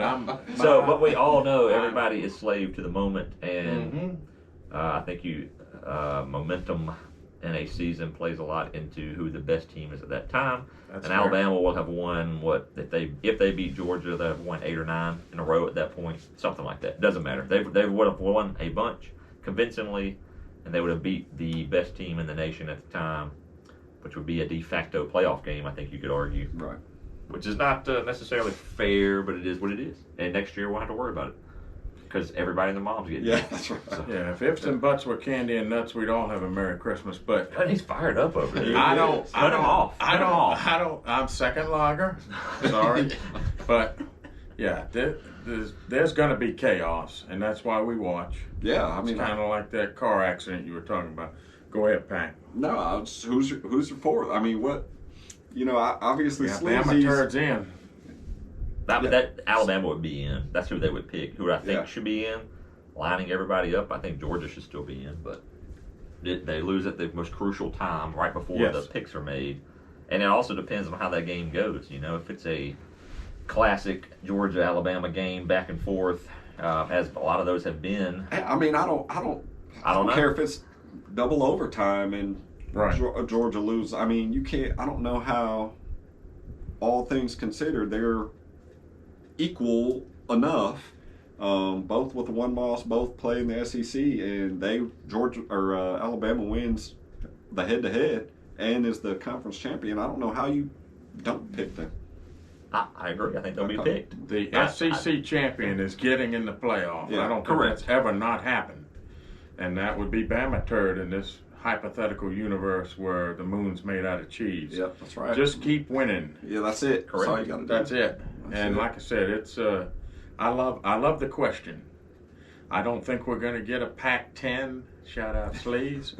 But we all know everybody is slave to the moment, and I think momentum in a season plays a lot into who the best team is at that time. That's fair. Alabama will have won if they beat Georgia, they'll have won 8 or 9 in a row at that point, something like that. Doesn't matter. They would have won a bunch convincingly. and they would have beat the best team in the nation at the time, which would be a de facto playoff game, I think you could argue. Right. Which is not necessarily fair, but it is what it is. And next year we'll have to worry about it because everybody and their mom's getting Yeah, that's right. So. Yeah, if ifs and buts were candy and nuts, we'd all have a Merry Christmas. But God, he's fired up over there. I'm second lager. Sorry, but yeah, there's going to be chaos, and that's why we watch. Yeah, I mean, it's kind of like that car accident you were talking about. Go ahead, Pack. No, who's your fourth? I mean, what? You know, obviously, Bama turds in. That Alabama would be in. That's who they would pick. Who I think should be in, lining everybody up. I think Georgia should still be in, but they lose at the most crucial time, right before the picks are made. And it also depends on how that game goes. You know, if it's a classic Georgia-Alabama game, back and forth, as a lot of those have been. I mean, I don't care if it's double overtime and Georgia loses. I mean, you can't. I don't know how. All things considered, they're equal enough. Both with one loss, both play in the SEC, and Alabama wins the head-to-head and is the conference champion. I don't know how you don't pick them. I agree. I think they'll be picked. The SEC champion is getting in the playoff. Yeah, I don't think that's ever not happened. And that would be Bama turd in this hypothetical universe where the moon's made out of cheese. Yep, that's right. Just keep winning. Yeah, that's it. Correct. That's all you gotta do. That's it. Like I said, it's I love the question. I don't think we're going to get a Pac-10. Shout out Sleezy.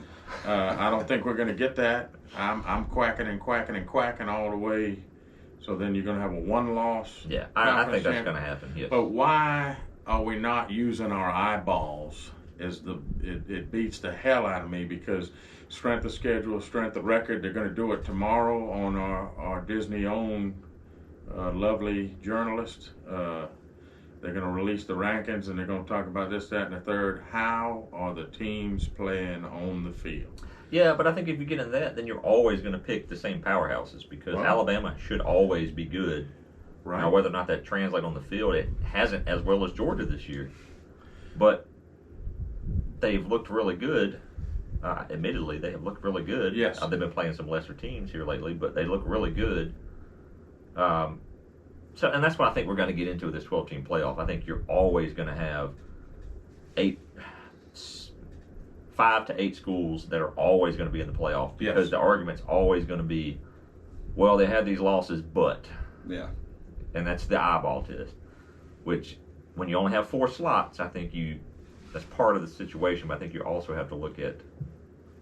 I don't think we're going to get that. I'm quacking and quacking and quacking all the way. So then you're going to have a one-loss. Yeah, I think that's going to happen. Yes. But why are we not using our eyeballs? It beats the hell out of me because strength of schedule, strength of record. They're going to do it tomorrow on our Disney-owned lovely journalist. They're going to release the rankings and they're going to talk about this, that, and the third. How are the teams playing on the field? Yeah, but I think if you get in that, then you're always going to pick the same powerhouses because Alabama should always be good. Right. Now, whether or not that translates on the field, it hasn't as well as Georgia this year. But they've looked really good. Admittedly, they have looked really good. Yes. They've been playing some lesser teams here lately, but they look really good. And that's what I think we're going to get into with this 12-team playoff. I think you're always going to have 5 to 8 schools that are always going to be in the playoff because the argument's always going to be, well, they had these losses, but. Yeah. And that's the eyeball test, which when you only have 4 slots, I think that's part of the situation, but I think you also have to look at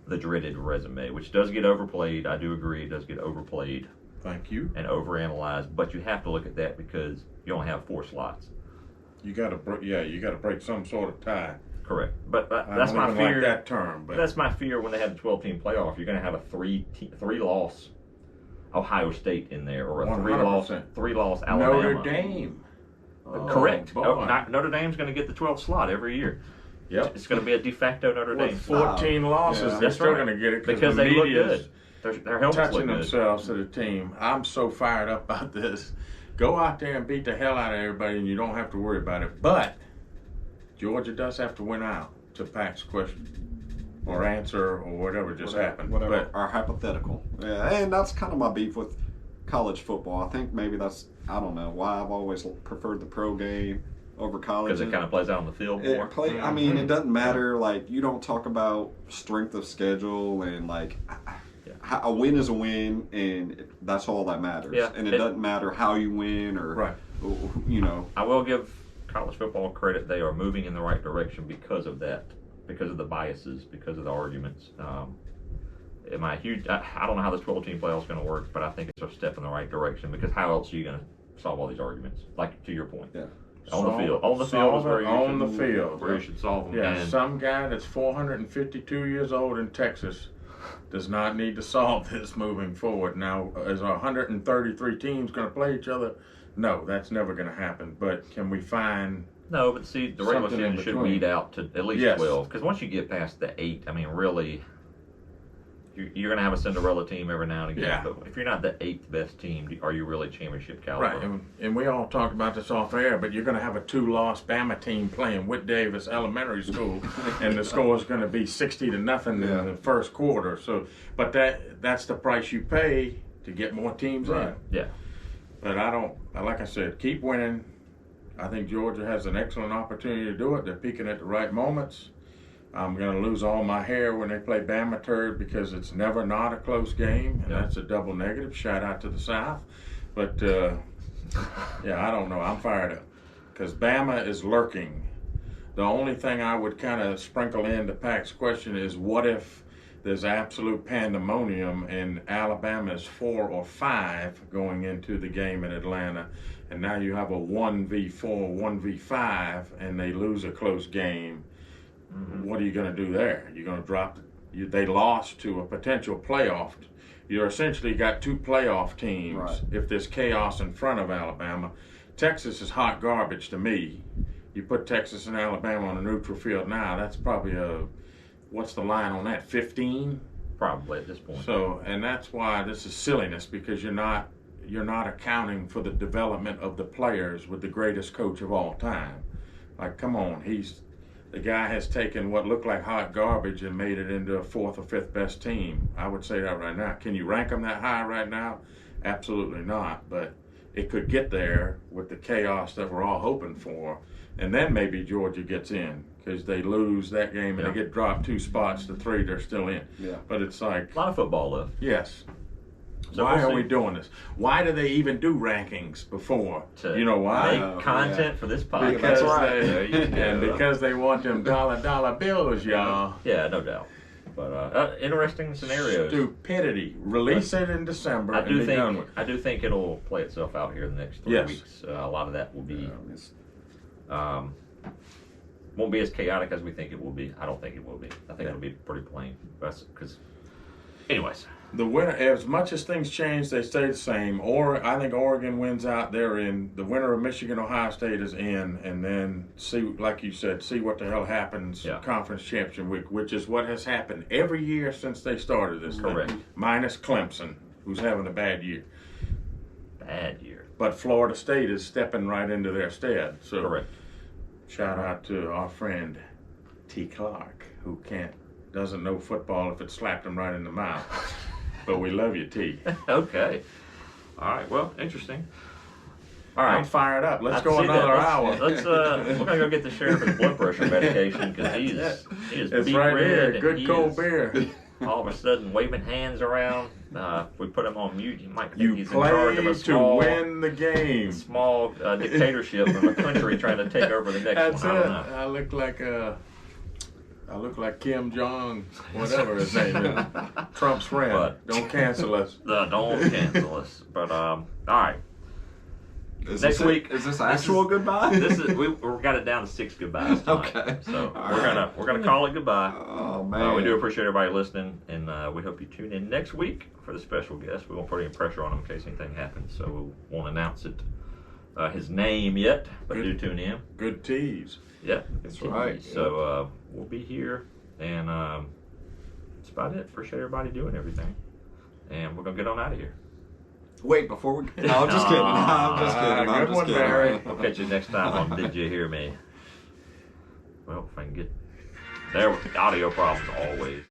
the dreaded resume, which does get overplayed. I do agree it does get overplayed. Thank you. And overanalyzed, but you have to look at that because you only have 4 slots. You got to break some sort of tie. Correct, but that's my fear. Like that term, but that's my fear when they have the 12-team playoff. You're going to have a 3-loss Ohio State in there, or a 3-loss Alabama. Notre Dame. Correct. Notre Dame's going to get the 12th slot every year. Yep. It's going to be a de facto Notre Dame. 14 losses, they're still going to get it because they look good. Their helmets touching look good. themselves to the team. I'm so fired up about this. Go out there and beat the hell out of everybody, and you don't have to worry about it. But Georgia does have to win out to Pac's question or answer or whatever just happened. Whatever, our hypothetical. Yeah, and that's kind of my beef with college football. I think maybe that's, I don't know, why I've always preferred the pro game over college. Because it kind of plays out on the field more. I mean, it doesn't matter. Like, you don't talk about strength of schedule and, like, a win is a win, and that's all that matters. Yeah, and it doesn't matter how you win or, you know. I will give college football credit. They are moving in the right direction because of that, because of the biases, because of the arguments. I don't know how this 12-team playoff is going to work, but I think it's a step in the right direction because how else are you going to solve all these arguments? Like, to your point. Yeah. On the field. On the field is where you should solve them. Yeah, some guy that's 452 years old in Texas does not need to solve this moving forward. Now, is 133 teams going to play each other? No, that's never going to happen. But can we find... No, but see, the regular season should weed out to at least 12. Because once you get past the 8, I mean, really, you're going to have a Cinderella team every now and again. Yeah. But if you're not the 8th best team, are you really championship caliber? Right, and we all talked about this off air, but you're going to have a 2-loss Bama team playing Whit Davis Elementary School, and the score is going to be 60-0 in the first quarter. So, but that's the price you pay to get more teams in. Yeah. But like I said, keep winning. I think Georgia has an excellent opportunity to do it. They're peaking at the right moments. I'm going to lose all my hair when they play Bama Turd because it's never not a close game, and that's a double negative. Shout out to the South. But, I don't know. I'm fired up because Bama is lurking. The only thing I would kind of sprinkle into Pac's question is what if there's absolute pandemonium and Alabama is 4 or 5 going into the game in Atlanta, and now you have a 1v4, 1v5, and they lose a close game. What are you going to do there? You're going to drop. They lost to a potential playoff. You're essentially got 2 playoff teams. Right. If there's chaos in front of Alabama, Texas is hot garbage to me. You put Texas and Alabama on a neutral field now. That's probably what's the line on that? 15? Probably at this point. So, and that's why this is silliness because you're not accounting for the development of the players with the greatest coach of all time. Like, come on, the guy has taken what looked like hot garbage and made it into a 4th or 5th best team. I would say that right now. Can you rank them that high right now? Absolutely not. But it could get there with the chaos that we're all hoping for. And then maybe Georgia gets in because they lose that game and they get dropped 2 spots to 3. They're still in. Yeah. But it's like a lot of football left. Yes. So why are we doing this? Why do they even do rankings before? You know why? Make content for this podcast. Because and because they want them dollar bills, y'all. Yeah, no doubt. But interesting scenarios. Stupidity. Release it in December and be done with it. I do think it'll play itself out here in the next 3 weeks. A lot of that will be won't be as chaotic as we think it will be. I don't think it will be. I think it'll be pretty plain. Because, anyways. The winner, as much as things change, they stay the same. Or I think Oregon wins out. They're in. The winner of Michigan, Ohio State is in, and then see, like you said, see what the hell happens. Conference championship week, which is what has happened every year since they started this. Correct. Thing, minus Clemson, who's having a bad year. Bad year. But Florida State is stepping right into their stead. So correct. Shout out to our friend T. Clark, who doesn't know football if it slapped him right in the mouth. But we love you, T. Okay. All right. Well, interesting. All right. I'm fired up. Let's go another hour. Let's we're gonna go get the sheriff his blood pressure medication because he is it's beet right red here. Good cold beer. All of a sudden, waving hands around. If we put him on mute, you might think you he's in charge of a small, to win the game. Small dictatorship of a country trying to take over the next That's one. it. I don't know. I look like Kim Jong, whatever his name is. Trump's friend. But, don't cancel us. Don't cancel us. But all right. Next week is this actual goodbye? This is we got it down to 6 goodbyes tonight. Okay. So we're gonna call it goodbye. Oh man. We do appreciate everybody listening, and we hope you tune in next week for the special guest. We won't put any pressure on him in case anything happens, so we won't announce it his name yet, but do tune in. Good tease. Yeah, that's right. So we'll be here, and that's about it. Appreciate everybody doing everything, and we're gonna get on out of here. Wait, before we... No, I'm just kidding. I'm just kidding. We'll catch you next time on Did You Hear Me? Well, if I can get... There, audio problems always.